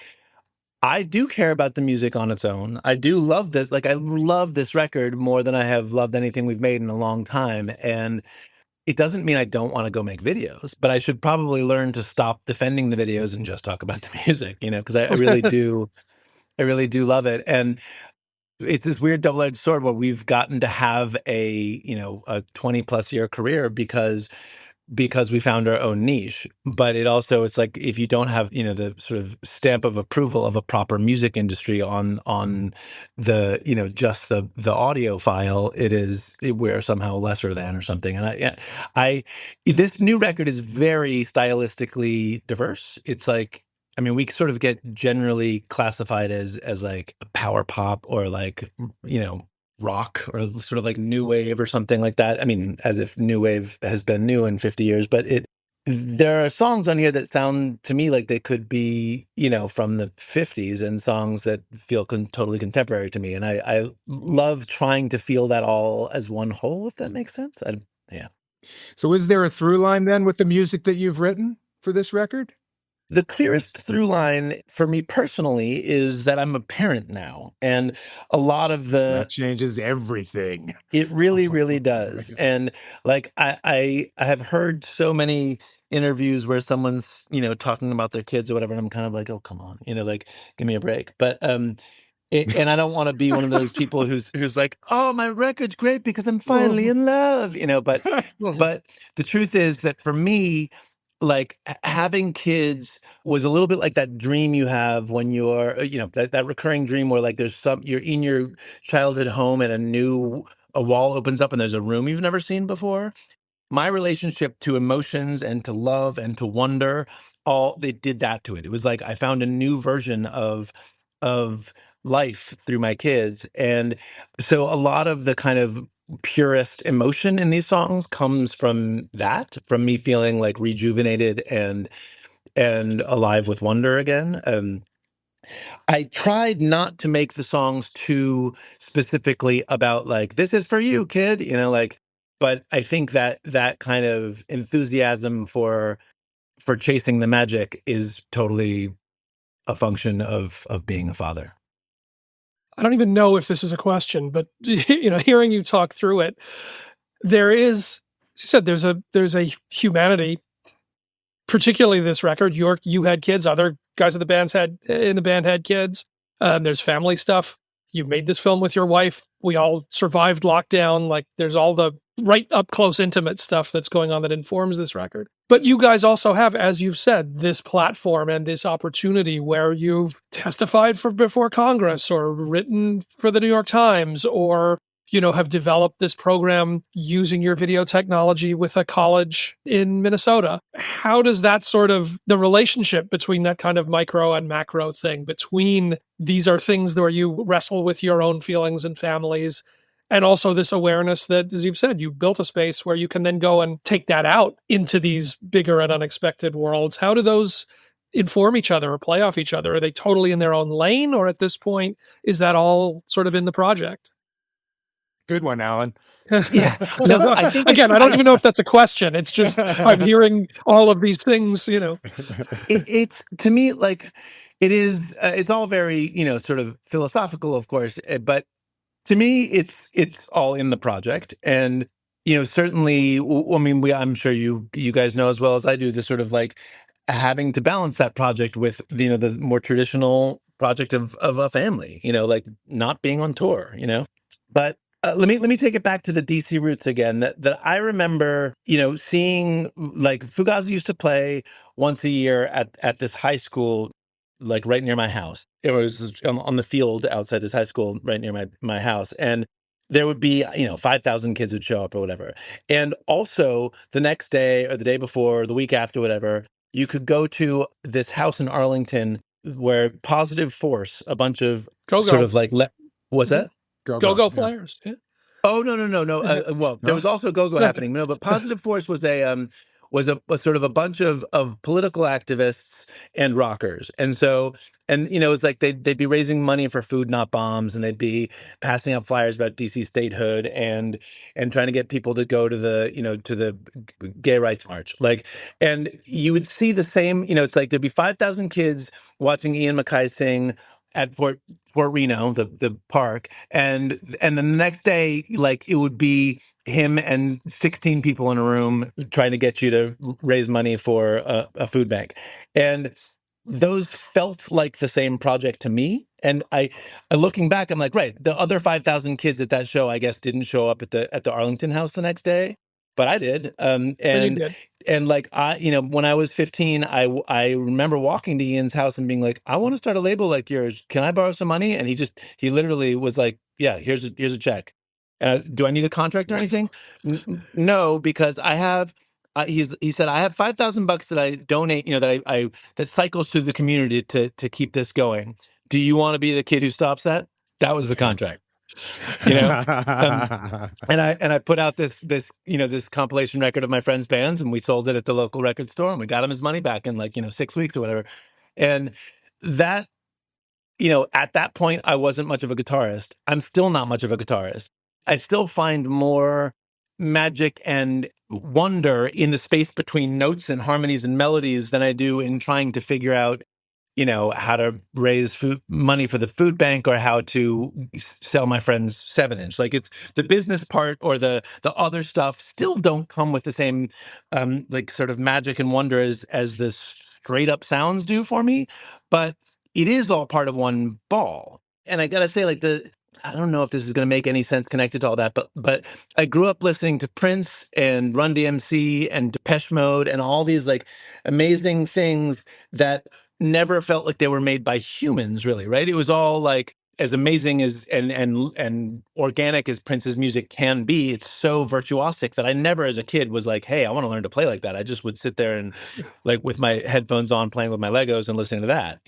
[SPEAKER 4] I do care about the music on its own. I do love this. Like, I love this record more than I have loved anything we've made in a long time. And it doesn't mean I don't want to go make videos, but I should probably learn to stop defending the videos and just talk about the music, because I really do love it. And it's this weird double-edged sword where we've gotten to have a 20 plus year career because we found our own niche. But it's like, if you don't have the sort of stamp of approval of a proper music industry on the just the audio file, we're somehow lesser than or something. And I this new record is very stylistically diverse. It's like, I mean, we sort of get generally classified as like power pop, or like rock, or sort of like new wave or something like that. I mean, as if new wave has been new in 50 years, but there are songs on here that sound to me like they could be, from the 50s, and songs that feel totally contemporary to me. And I love trying to feel that all as one whole, if that makes sense. Yeah.
[SPEAKER 2] So is there a through line then with the music that you've written for this record?
[SPEAKER 4] The clearest through line for me personally is that I'm a parent now. And a lot of
[SPEAKER 2] that changes everything.
[SPEAKER 4] It really, really does. And like, I have heard so many interviews where someone's, talking about their kids or whatever. And I'm kind of like, oh, come on, like, give me a break. But, and I don't want to be one of those people who's like, oh, my record's great because I'm finally in love, but the truth is that for me, like, having kids was a little bit like that dream you have when you're, that recurring dream where like you're in your childhood home and a wall opens up and there's a room you've never seen before. My relationship to emotions and to love and to wonder, they did that to it. It was like I found a new version of life through my kids. And so a lot of the kind of purest emotion in these songs comes from me feeling like rejuvenated and alive with wonder again. I tried not to make the songs too specifically about like, this is for you, kid, but I think that kind of enthusiasm for for chasing the magic is totally a function of being a father.
[SPEAKER 3] I don't even know if this is a question, but hearing you talk through it, there is, as you said, there's a humanity, particularly this record. You had kids, other guys in the band had kids. There's family stuff. You made this film with your wife. We all survived lockdown. Like, there's all the right up close, intimate stuff that's going on that informs this record. But you guys also have, as you've said, this platform and this opportunity where you've testified before Congress or written for the New York Times or, have developed this program using your video technology with a college in Minnesota. How does that sort of, the relationship between that kind of micro and macro thing, between these are things where you wrestle with your own feelings and families, and also this awareness that, as you've said, you built a space where you can then go and take that out into these bigger and unexpected worlds. How do those inform each other or play off each other? Are they totally in their own lane, or at this point, is that all sort of in the project?
[SPEAKER 2] Good one, Alan.
[SPEAKER 4] Yeah. No, I think
[SPEAKER 3] again, I don't even know if that's a question. It's just I'm hearing all of these things,
[SPEAKER 4] It's to me like it is. It's all very sort of philosophical, of course, but to me, it's all in the project. And certainly, I mean, I'm sure you guys know as well as I do, the sort of like having to balance that project with the more traditional project of a family. Like not being on tour. But let me take it back to the DC roots again. That I remember, seeing like Fugazi used to play once a year at this high school, like right near my house. It was on the field outside this high school, right near my house, and there would be 5,000 kids would show up or whatever. And also the next day or the day before, or the week after, whatever, you could go to this house in Arlington where Positive Force, a bunch of sort of like what's that?
[SPEAKER 3] Go players. Yeah.
[SPEAKER 4] Oh no. Well, there was also go happening. No, but Positive Force was a sort of a bunch of political activists and rockers, and it was like they'd be raising money for Food Not Bombs, and they'd be passing out flyers about DC statehood and trying to get people to go to the gay rights march. Like, and you would see the same. It's like there'd be 5,000 kids watching Ian MacKaye sing at Fort Reno, the park, and then the next day, like it would be him and 16 people in a room trying to get you to raise money for a food bank, and those felt like the same project to me. And I looking back, I'm like, right, the other 5,000 kids at that show, I guess, didn't show up at the Arlington house the next day, but I did. And like when I was 15, I remember walking to Ian's house and being like, I want to start a label like yours. Can I borrow some money? And he literally was like, yeah, here's a check. Do I need a contract or anything? No, because I have. He said I have $5,000 that I donate. That I that cycles through the community to keep this going. Do you want to be the kid who stops that? That was the contract. And I put out this compilation record of my friends' bands, and we sold it at the local record store, and we got him his money back in 6 weeks or whatever. And that, at that point, I wasn't much of a guitarist. I'm still not much of a guitarist. I still find more magic and wonder in the space between notes and harmonies and melodies than I do in trying to figure out how to raise money for the food bank or how to sell my friend's 7-inch. Like, it's the business part or the other stuff still don't come with the same sort of magic and wonder as the straight up sounds do for me. But it is all part of one ball. And I gotta say, I don't know if this is going to make any sense connected to all that, but I grew up listening to Prince and Run DMC and Depeche Mode and all these amazing things that never felt like they were made by humans, really, right? It was all like as amazing as and organic as Prince's music can be. It's so virtuosic that I never as a kid was like, hey, I want to learn to play like that. I just would sit there and with my headphones on playing with my Legos and listening to that,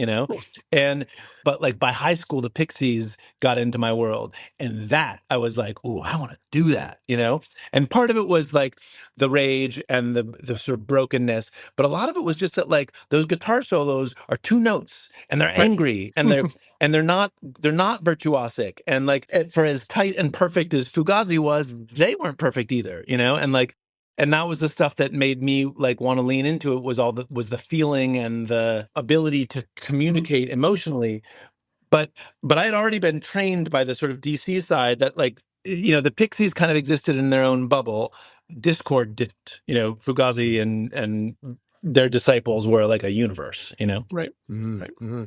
[SPEAKER 4] but by high school, the Pixies got into my world, and that I was like, oh, I want to do that, and part of it was like the rage and the sort of brokenness, but a lot of it was just that those guitar solos are 2 notes and they're angry and they're not virtuosic, and for as tight and perfect as Fugazi was, they weren't perfect either, and And that was the stuff that made me like want to lean into it, was the feeling and the ability to communicate emotionally. But I had already been trained by the sort of DC side that, like, the Pixies kind of existed in their own bubble. Discord didn't. Fugazi and their disciples were like a universe,
[SPEAKER 3] Right.
[SPEAKER 2] Mm-hmm.
[SPEAKER 3] Right.
[SPEAKER 2] Mm-hmm.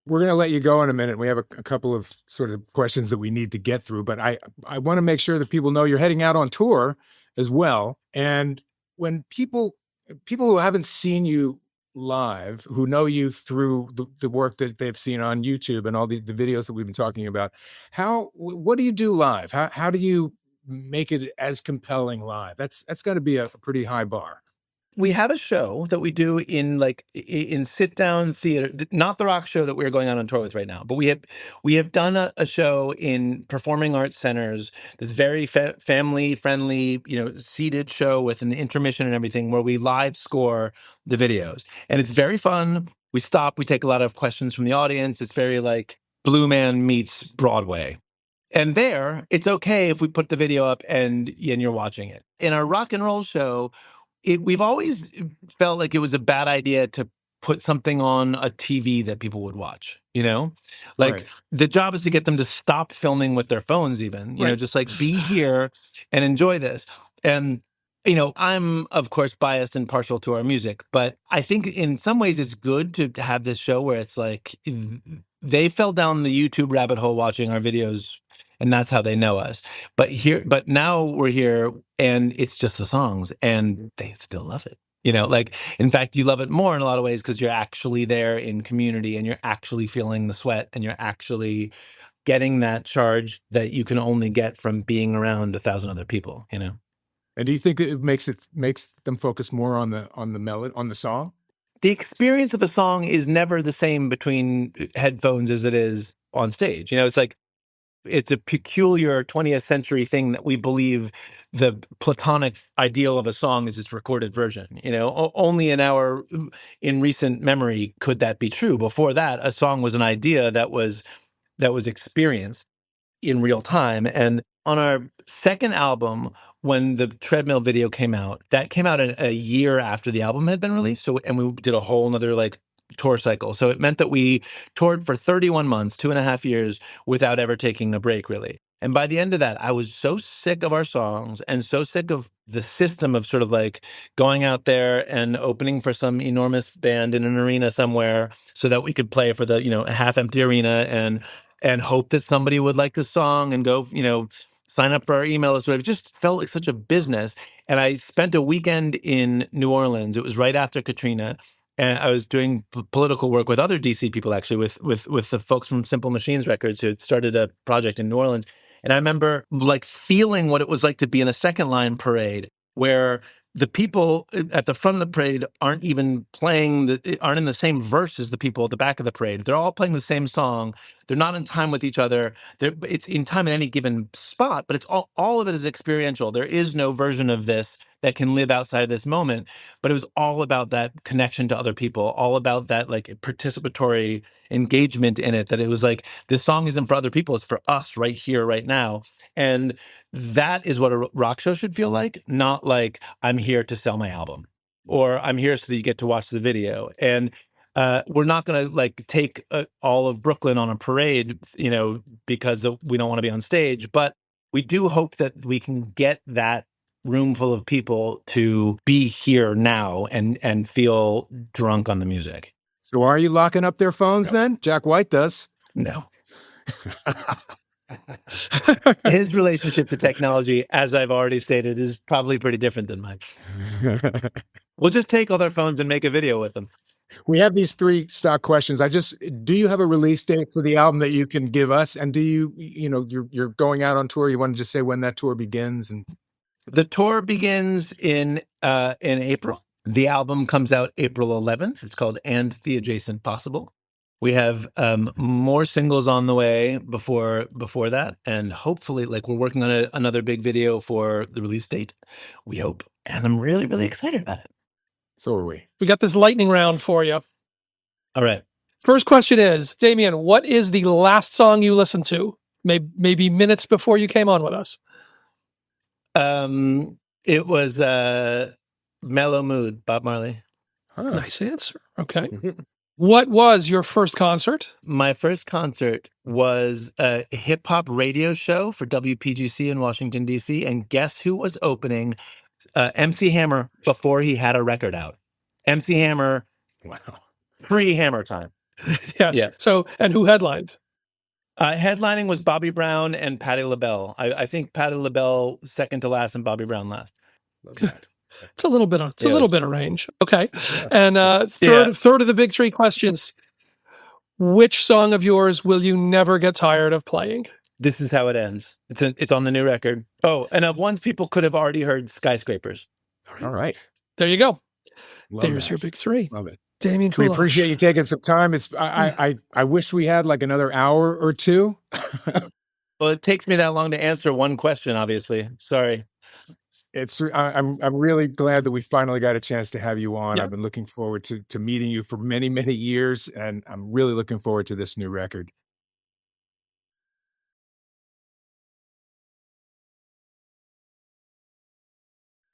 [SPEAKER 2] We're going to let you go in a minute. We have a couple of sort of questions that we need to get through, but I want to make sure that people know you're heading out on tour as well. And when people who haven't seen you live, who know you through the work that they've seen on YouTube and all the videos that we've been talking about, what do you do live? How do you make it as compelling live? That's got to be a pretty high bar.
[SPEAKER 4] We have a show that we do in sit down theater, not the rock show that we're going on tour with right now, but we have done a show in performing arts centers. This very family friendly, seated show with an intermission and everything, where we live score the videos, and it's very fun. We stop, we take a lot of questions from the audience. It's very like Blue Man meets Broadway. And there, it's okay if we put the video up and you're watching it. In our rock and roll show, we've always felt like it was a bad idea to put something on a TV that people would watch, Like, the job is to get them to stop filming with their phones even, just like be here and enjoy this. And, I'm, of course, biased and partial to our music, but I think in some ways it's good to have this show where it's like they fell down the YouTube rabbit hole watching our videos, and that's how they know us. But now we're here and it's just the songs and they still love it. Like, in fact, you love it more in a lot of ways because you're actually there in community and you're actually feeling the sweat and you're actually getting that charge that you can only get from being around 1,000 other people, And
[SPEAKER 2] do you think it makes them focus more on the melody, on the song?
[SPEAKER 4] The experience of a song is never the same between headphones as it is on stage. It's like, it's a peculiar 20th century thing that we believe the platonic ideal of a song is its recorded version. Only in recent memory could that be true. Before that, a song was an idea that was experienced in real time. And on our second album, when the treadmill video came out, that came out a year after the album had been released. And we did a whole nother like tour cycle. So it meant that we toured for 31 months, 2.5 years, without ever taking a break, really. And by the end of that, I was so sick of our songs and so sick of the system of sort of like going out there and opening for some enormous band in an arena somewhere so that we could play for the, a half-empty arena and hope that somebody would like the song and go, sign up for our email list. It just felt like such a business. And I spent a weekend in New Orleans. It was right after Katrina. And I was doing political work with other DC people, actually, with the folks from Simple Machines Records who had started a project in New Orleans. And I remember like feeling what it was like to be in a second line parade where the people at the front of the parade aren't even aren't in the same verse as the people at the back of the parade. They're all playing the same song. They're not in time with each other. It's in time at any given spot, but it's all of it is experiential. There is no version of this that can live outside of this moment. But it was all about that connection to other people, all about that like participatory engagement in it, that it was like, this song isn't for other people, it's for us right here, right now. And that is what a rock show should feel like, not like I'm here to sell my album or I'm here so that you get to watch the video. And we're not going to like take all of Brooklyn on a parade, because we don't want to be on stage. But we do hope that we can get that room full of people to be here now and feel drunk on the music.
[SPEAKER 2] So are you locking up their phones then? Jack White does.
[SPEAKER 4] No. His relationship to technology, as I've already stated, is probably pretty different than mine. We'll just take all their phones and make a video with them.
[SPEAKER 2] We have these 3 stock questions. Do you have a release date for the album that you can give us? And do you're going out on tour? You want to just say when that tour begins? And
[SPEAKER 4] the tour begins in April. The album comes out April 11th. It's called And the Adjacent Possible. We have more singles on the way before that. And hopefully, like, we're working on another big video for the release date, we hope. And I'm really, really excited about it.
[SPEAKER 2] So are we.
[SPEAKER 3] We got this lightning round for you.
[SPEAKER 4] All right.
[SPEAKER 3] First question is, Damian, what is the last song you listened to? Maybe minutes before you came on with us.
[SPEAKER 4] It was Mellow Mood, Bob Marley.
[SPEAKER 2] Huh.
[SPEAKER 3] Nice answer. Okay. What was your first concert?
[SPEAKER 4] My first concert was a hip hop radio show for WPGC in Washington, D.C. And guess who was opening? MC Hammer before he had a record out. MC Hammer,
[SPEAKER 2] Wow.
[SPEAKER 4] pre-Hammer time.
[SPEAKER 3] Yes.
[SPEAKER 4] Yeah.
[SPEAKER 3] So, and who headlined?
[SPEAKER 4] Headlining was Bobby Brown and Patti LaBelle. I think Patti LaBelle second to last and Bobby Brown last.
[SPEAKER 2] Love that.
[SPEAKER 3] It's a little bit of range. Okay.
[SPEAKER 2] Yeah.
[SPEAKER 3] And third of the big three questions. Which song of yours will you never get tired of playing?
[SPEAKER 4] This Is How It Ends. It's on the new record. Oh, and of ones people could have already heard, Skyscrapers.
[SPEAKER 2] All right.
[SPEAKER 3] There you go.
[SPEAKER 2] Love
[SPEAKER 3] There's
[SPEAKER 2] that.
[SPEAKER 3] your big three.
[SPEAKER 2] Love it.
[SPEAKER 3] Damian Kulash.
[SPEAKER 2] We appreciate you taking some time. I wish we had like another hour or two.
[SPEAKER 4] Well, it takes me that long to answer one question, obviously. Sorry.
[SPEAKER 2] I'm really glad that we finally got a chance to have you on.
[SPEAKER 3] Yeah.
[SPEAKER 2] I've been looking forward to meeting you for many, many years, and I'm really looking forward to this new record.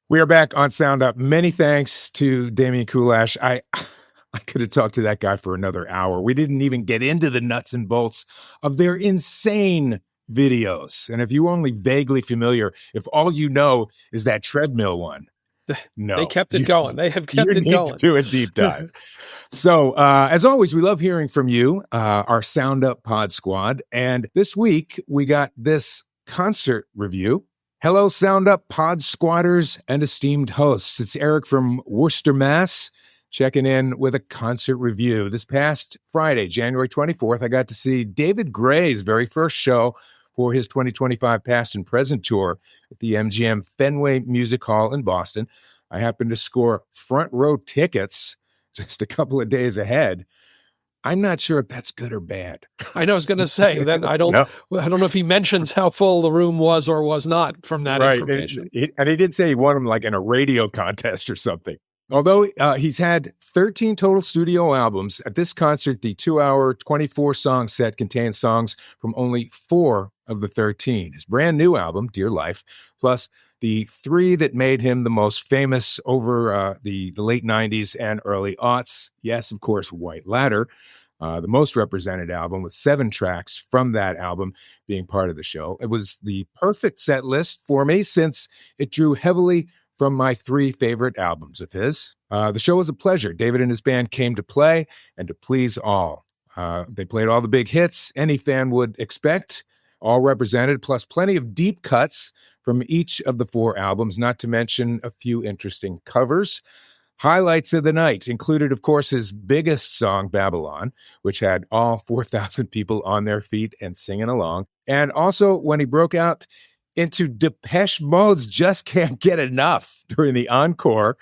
[SPEAKER 2] We are back on Sound Up. Many thanks to Damian Kulash. I could have talked to that guy for another hour. We didn't even get into the nuts and bolts of their insane videos. And if you're only vaguely familiar, if all you know is that treadmill one, no.
[SPEAKER 3] They kept it going. They have kept it going.
[SPEAKER 2] You need to do a deep dive. So, as always, we love hearing from you, our Sound Up Pod Squad. And this week, we got this concert review. Hello, Sound Up Pod Squatters and esteemed hosts. It's Eric from Worcester, Mass., checking in with a concert review. This past Friday, January 24th, I got to see David Gray's very first show for his 2025 Past and Present Tour at the MGM Fenway Music Hall in Boston. I happened to score front row tickets just a couple of days ahead. I'm not sure if that's good or bad.
[SPEAKER 3] I know I was going to say that I don't know if he mentions how full the room was or was not from that information.
[SPEAKER 2] And he did say he won them like in a radio contest or something. Although he's had 13 total studio albums, at this concert, the 2-hour, 24-song set contains songs from only 4 of the 13. His brand new album, Dear Life, plus the 3 that made him the most famous over the late 90s and early aughts. Yes, of course, White Ladder, the most represented album with 7 tracks from that album being part of the show. It was the perfect set list for me since it drew heavily from my 3 favorite albums of his. The show was a pleasure. David and his band came to play and to please all. They played all the big hits any fan would expect, all represented, plus plenty of deep cuts from each of the 4 albums, not to mention a few interesting covers. Highlights of the night included, of course, his biggest song, Babylon, which had all 4,000 people on their feet and singing along. And also when he broke out into Depeche Mode's Just Can't Get Enough during the encore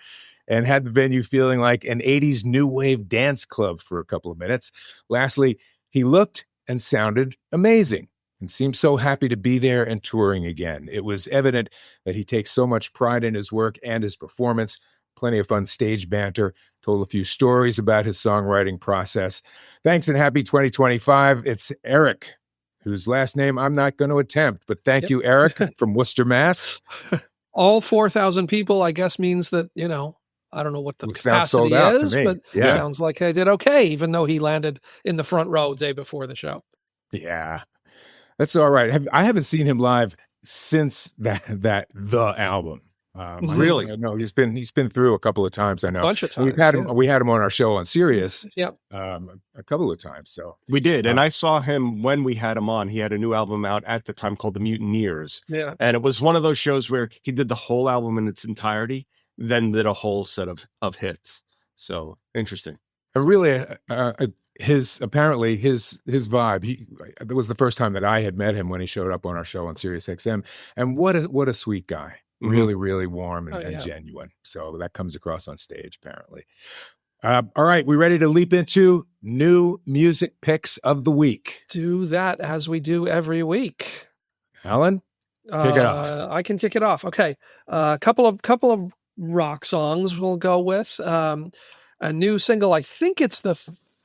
[SPEAKER 2] and had the venue feeling like an 80s new wave dance club for a couple of minutes. Lastly, he looked and sounded amazing and seemed so happy to be there and touring again. It was evident that he takes so much pride in his work and his performance. Plenty of fun stage banter, told a few stories about his songwriting process. Thanks and happy 2025. It's Eric, whose last name I'm not going to attempt, but thank you, Eric, from Worcester, Mass.
[SPEAKER 3] All 4,000 people, I guess, means that, I don't know what the capacity is, but it sounds like I did okay, even though he landed in the front row day before the show.
[SPEAKER 2] Yeah, that's all right. I haven't seen him live since the album.
[SPEAKER 1] Really?
[SPEAKER 2] No, he's been through a couple of times. I know,
[SPEAKER 3] a bunch of times.
[SPEAKER 2] We had him on our show on Sirius.
[SPEAKER 3] Yep.
[SPEAKER 2] A couple of times. So
[SPEAKER 1] we did, and I saw him when we had him on. He had a new album out at the time called The Mutineers.
[SPEAKER 3] Yeah,
[SPEAKER 1] and it was one of those shows where he did the whole album in its entirety, then did a whole set of hits. So interesting.
[SPEAKER 2] And really, his vibe. It was the first time that I had met him when he showed up on our show on Sirius XM, and what a sweet guy. Really, really warm and genuine. So that comes across on stage, apparently. All right, we ready to leap into new music picks of the week?
[SPEAKER 3] Do that as we do every week.
[SPEAKER 2] Alan, kick it off.
[SPEAKER 3] I can kick it off. Okay, a couple of rock songs we'll go with. A new single, I think it's the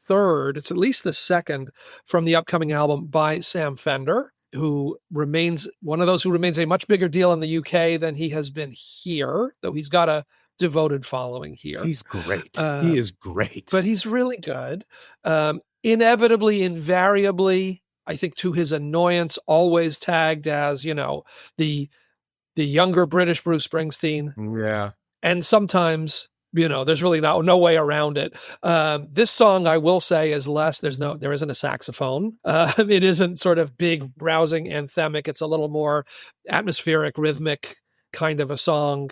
[SPEAKER 3] third, it's at least the second from the upcoming album by Sam Fender. who remains one of those who remains a much bigger deal in the UK than he has been here, though he's got a devoted following here.
[SPEAKER 2] He's great. He is great.
[SPEAKER 3] But he's really good. Inevitably, invariably, I think to his annoyance, always tagged as, the younger British Bruce Springsteen.
[SPEAKER 2] Yeah.
[SPEAKER 3] And sometimes, there's really no way around it. This song, I will say, is less. There isn't a saxophone. It isn't sort of big, rousing, anthemic. It's a little more atmospheric, rhythmic kind of a song.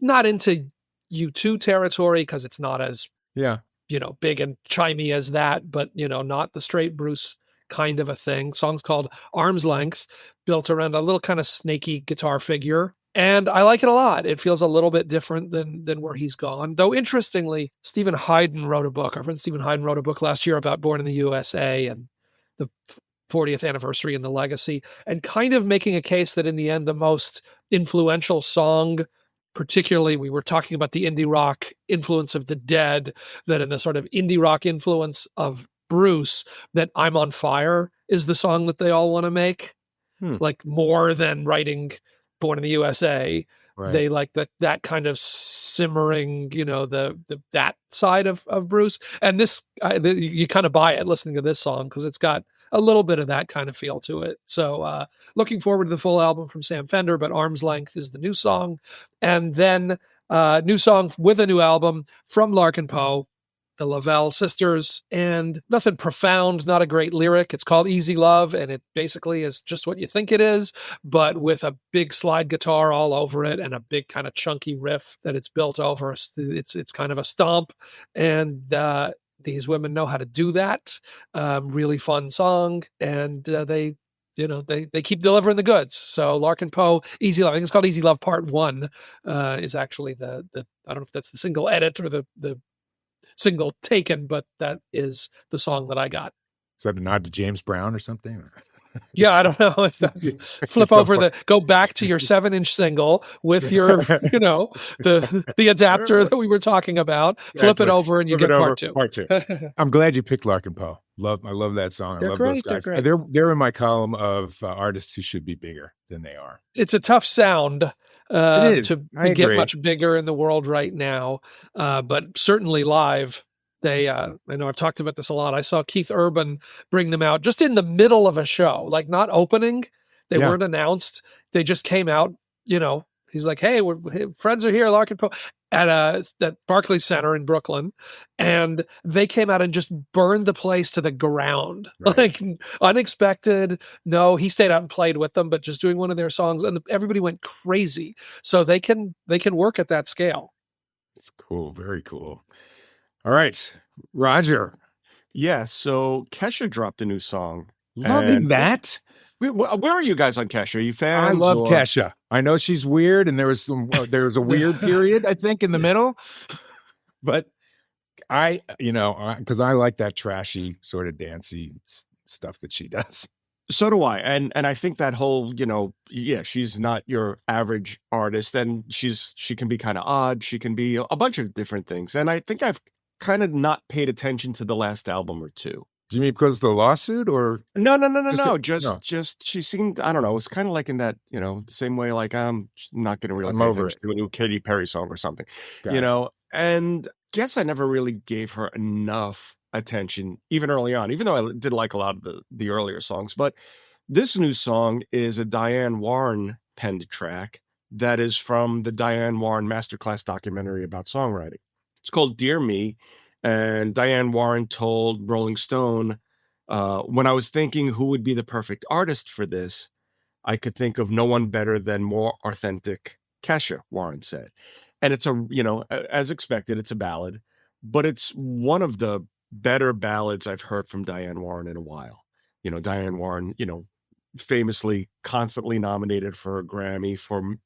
[SPEAKER 3] Not into U2 territory because it's not as big and chimey as that, but not the straight Bruce kind of a thing. Song's called Arm's Length, built around a little kind of snaky guitar figure. And I like it a lot. It feels a little bit different than where he's gone. Though, interestingly, Stephen Hayden wrote a book. Our friend Stephen Hayden wrote a book last year about Born in the USA and the 40th anniversary and the legacy, and kind of making a case that in the end, the most influential song, particularly we were talking about the indie rock influence of the Dead, that in the sort of indie rock influence of Bruce, that I'm on Fire is the song that they all want to make. Like more than writing Born in the USA, right. They like that kind of simmering, that side of Bruce. And this, you kind of buy it listening to this song because it's got a little bit of that kind of feel to it. So looking forward to the full album from Sam Fender, but Arm's Length is the new song. And then new song with a new album from Larkin Poe, the Lavelle sisters, and nothing profound, not a great lyric. It's called Easy Love, and it basically is just what you think it is, but with a big slide guitar all over it and a big kind of chunky riff that it's built over. It's kind of a stomp, and these women know how to do that. Really fun song, and they keep delivering the goods. So Larkin Poe, Easy Love, I think it's called Easy Love Part 1, is actually the I don't know if that's the single edit or the single taken, but that is the song that I got.
[SPEAKER 2] Is that a nod to James Brown or something?
[SPEAKER 3] Yeah, I don't know if that's go back to your 7-inch single with your, the adapter that we were talking about, flip it over and you get part two.
[SPEAKER 2] Part 2. I'm glad you picked Larkin Poe. I love that song. I love those guys. They're in my column of artists who should be bigger than they are.
[SPEAKER 3] It's a tough sound.
[SPEAKER 2] It is.
[SPEAKER 3] To get much bigger in the world right now, but certainly live. I know I've talked about this a lot. I saw Keith Urban bring them out just in the middle of a show, like not opening. They weren't announced. They just came out. He's like, "Hey, friends are here, Larkin Poe," at Barclays Center in Brooklyn, and they came out and just burned the place to the ground, like unexpected. No, he stayed out and played with them, but just doing one of their songs, and everybody went crazy. So they can work at that scale.
[SPEAKER 2] It's cool, very cool. All right, Roger.
[SPEAKER 1] Yeah, so Kesha dropped a new song.
[SPEAKER 2] Loving that.
[SPEAKER 1] Where are you guys on Kesha? Are you fans?
[SPEAKER 2] I love Kesha. I know she's weird, and there was a weird period, I think, in the middle. But because I like that trashy sort of dancey stuff that she does.
[SPEAKER 1] So do I. And I think that whole, she's not your average artist, and she can be kind of odd. She can be a bunch of different things. And I think I've kind of not paid attention to the last album or two.
[SPEAKER 2] Do you mean because of the lawsuit or?
[SPEAKER 1] No. Just she seemed, I don't know, it's kind of like in that, same way, like I'm not going to really pay attention to a new Katy Perry song or something, and guess I never really gave her enough attention even early on, even though I did like a lot of the earlier songs. But this new song is a Diane Warren penned track that is from the Diane Warren Masterclass documentary about songwriting. It's called Dear Me. And Diane Warren told Rolling Stone, when I was thinking who would be the perfect artist for this, I could think of no one better than more authentic Kesha, Warren said. And it's as expected, it's a ballad, but it's one of the better ballads I've heard from Diane Warren in a while. Diane Warren, famously constantly nominated for a Grammy for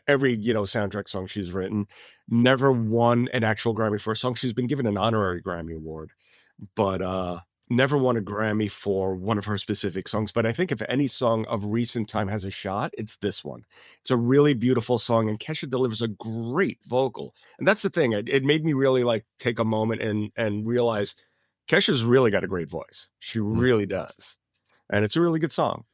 [SPEAKER 1] every soundtrack song she's written, never won an actual Grammy for a song. She's been given an honorary Grammy award, but never won a Grammy for one of her specific songs. But I think if any song of recent time has a shot, it's this one. It's a really beautiful song, and Kesha delivers a great vocal. And that's the thing. It made me really take a moment and realize Kesha's really got a great voice. She really does. And it's a really good song.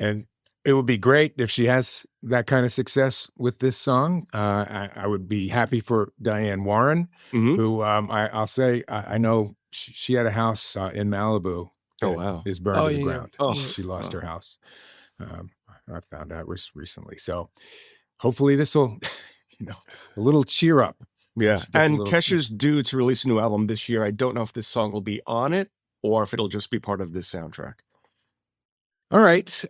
[SPEAKER 2] And it would be great if she has that kind of success with this song. I would be happy for Diane Warren, who I'll say, I know she had a house in Malibu that is burned to the ground. She lost her house. I found out recently. So hopefully this will, a little cheer up.
[SPEAKER 1] Yeah. And Kesha's due to release a new album this year. I don't know if this song will be on it or if it'll just be part of this soundtrack.
[SPEAKER 2] All right.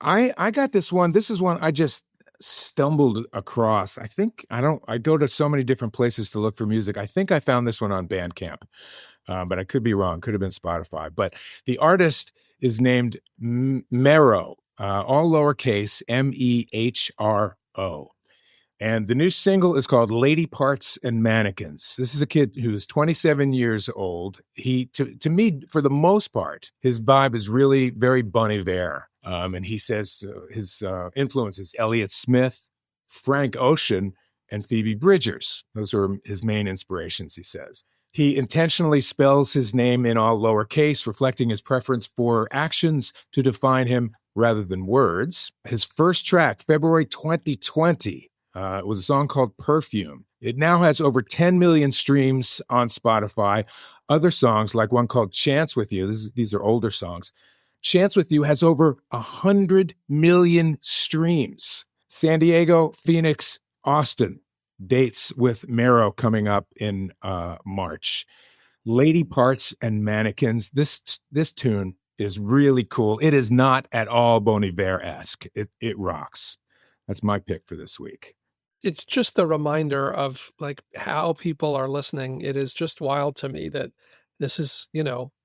[SPEAKER 2] I got this one. This is one I just stumbled across. I go to so many different places to look for music. I think I found this one on Bandcamp, but I could be wrong. Could have been Spotify. But the artist is named Mehro, all lowercase, MEHRO. And the new single is called Lady Parts and Mannequins. This is a kid who's 27 years old. To me, for the most part, his vibe is really very Bon Iver. And he says his influences, Elliott Smith, Frank Ocean, and Phoebe Bridgers. Those are his main inspirations, he says. He intentionally spells his name in all lowercase, reflecting his preference for actions to define him rather than words. His first track, February 2020, it was a song called Perfume. It now has over 10 million streams on Spotify. Other songs, like one called Chance With You, these are older songs. Chance With You has over 100 million streams. San Diego, Phoenix, Austin. Dates with Mehro coming up in March. Lady Parts and Mannequins. This tune is really cool. It is not at all Bon Iver-esque. It rocks. That's my pick for this week.
[SPEAKER 3] It's just the reminder of like how people are listening. It is just wild to me that this is,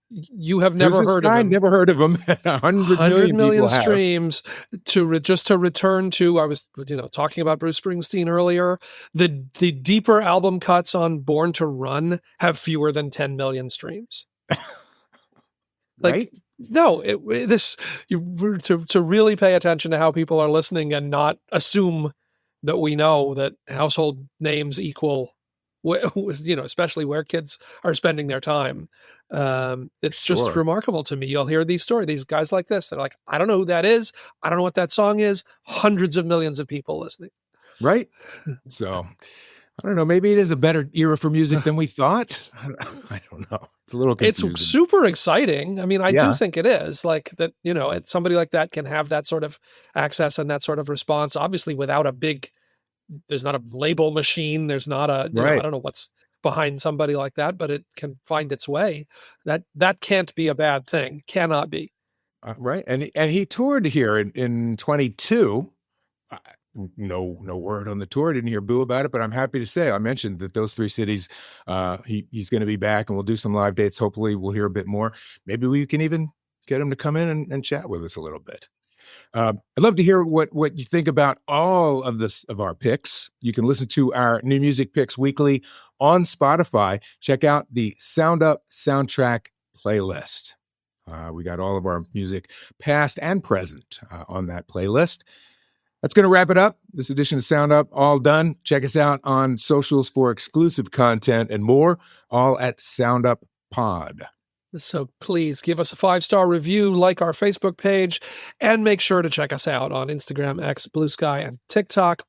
[SPEAKER 3] you have never heard of him.
[SPEAKER 2] Never heard of him. 100 million
[SPEAKER 3] streams to return to. I was, talking about Bruce Springsteen earlier. The deeper album cuts on Born to Run have fewer than 10 million streams.
[SPEAKER 2] Right?
[SPEAKER 3] No, to really pay attention to how people are listening and not assume that we know that household names equal, especially where kids are spending their time. It's just remarkable to me. You'll hear these stories, these guys like this. They're like, I don't know who that is. I don't know what that song is. Hundreds of millions of people listening.
[SPEAKER 2] Right. So I don't know. Maybe it is a better era for music than we thought. I don't know. It's a little confusing. It's
[SPEAKER 3] super exciting. I mean, I do think it is like that, somebody like that can have that sort of access and that sort of response, obviously without there's not a label machine. There's not I don't know what's behind somebody like that, but it can find its way. That can't be a bad thing. Cannot be.
[SPEAKER 2] Right. And he toured here in 22. No word on the tour. I didn't hear boo about it, but I'm happy to say I mentioned that those three cities, he's going to be back and we'll do some live dates. Hopefully we'll hear a bit more. Maybe we can even get him to come in and chat with us a little bit. I'd love to hear what you think about all of our picks. You can listen to our new music picks weekly on Spotify. Check out the Sound Up Soundtrack playlist. We got all of our music past and present on that playlist. That's going to wrap it up. This edition of Sound Up, all done. Check us out on socials for exclusive content and more, all at Sound Up Pod.
[SPEAKER 3] So please give us a 5-star review, like our Facebook page, and make sure to check us out on Instagram, X, Blue Sky, and TikTok.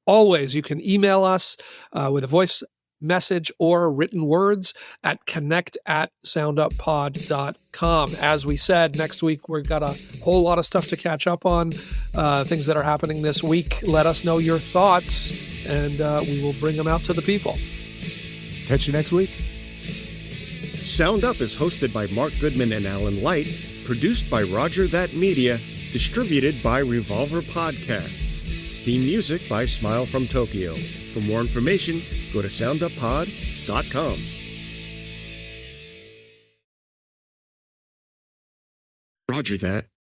[SPEAKER 3] Always, you can email us with a voice message or written words at connect@sounduppod.com. As we said, next week we've got a whole lot of stuff to catch up on, things that are happening this week. Let us know your thoughts, and we will bring them out to the people.
[SPEAKER 2] Catch you next week.
[SPEAKER 1] Sound Up is hosted by Mark Goodman and Alan Light, produced by Roger That Media, distributed by Revolver Podcasts. Theme music by Smile from Tokyo. For more information, go to sounduppod.com. Roger that.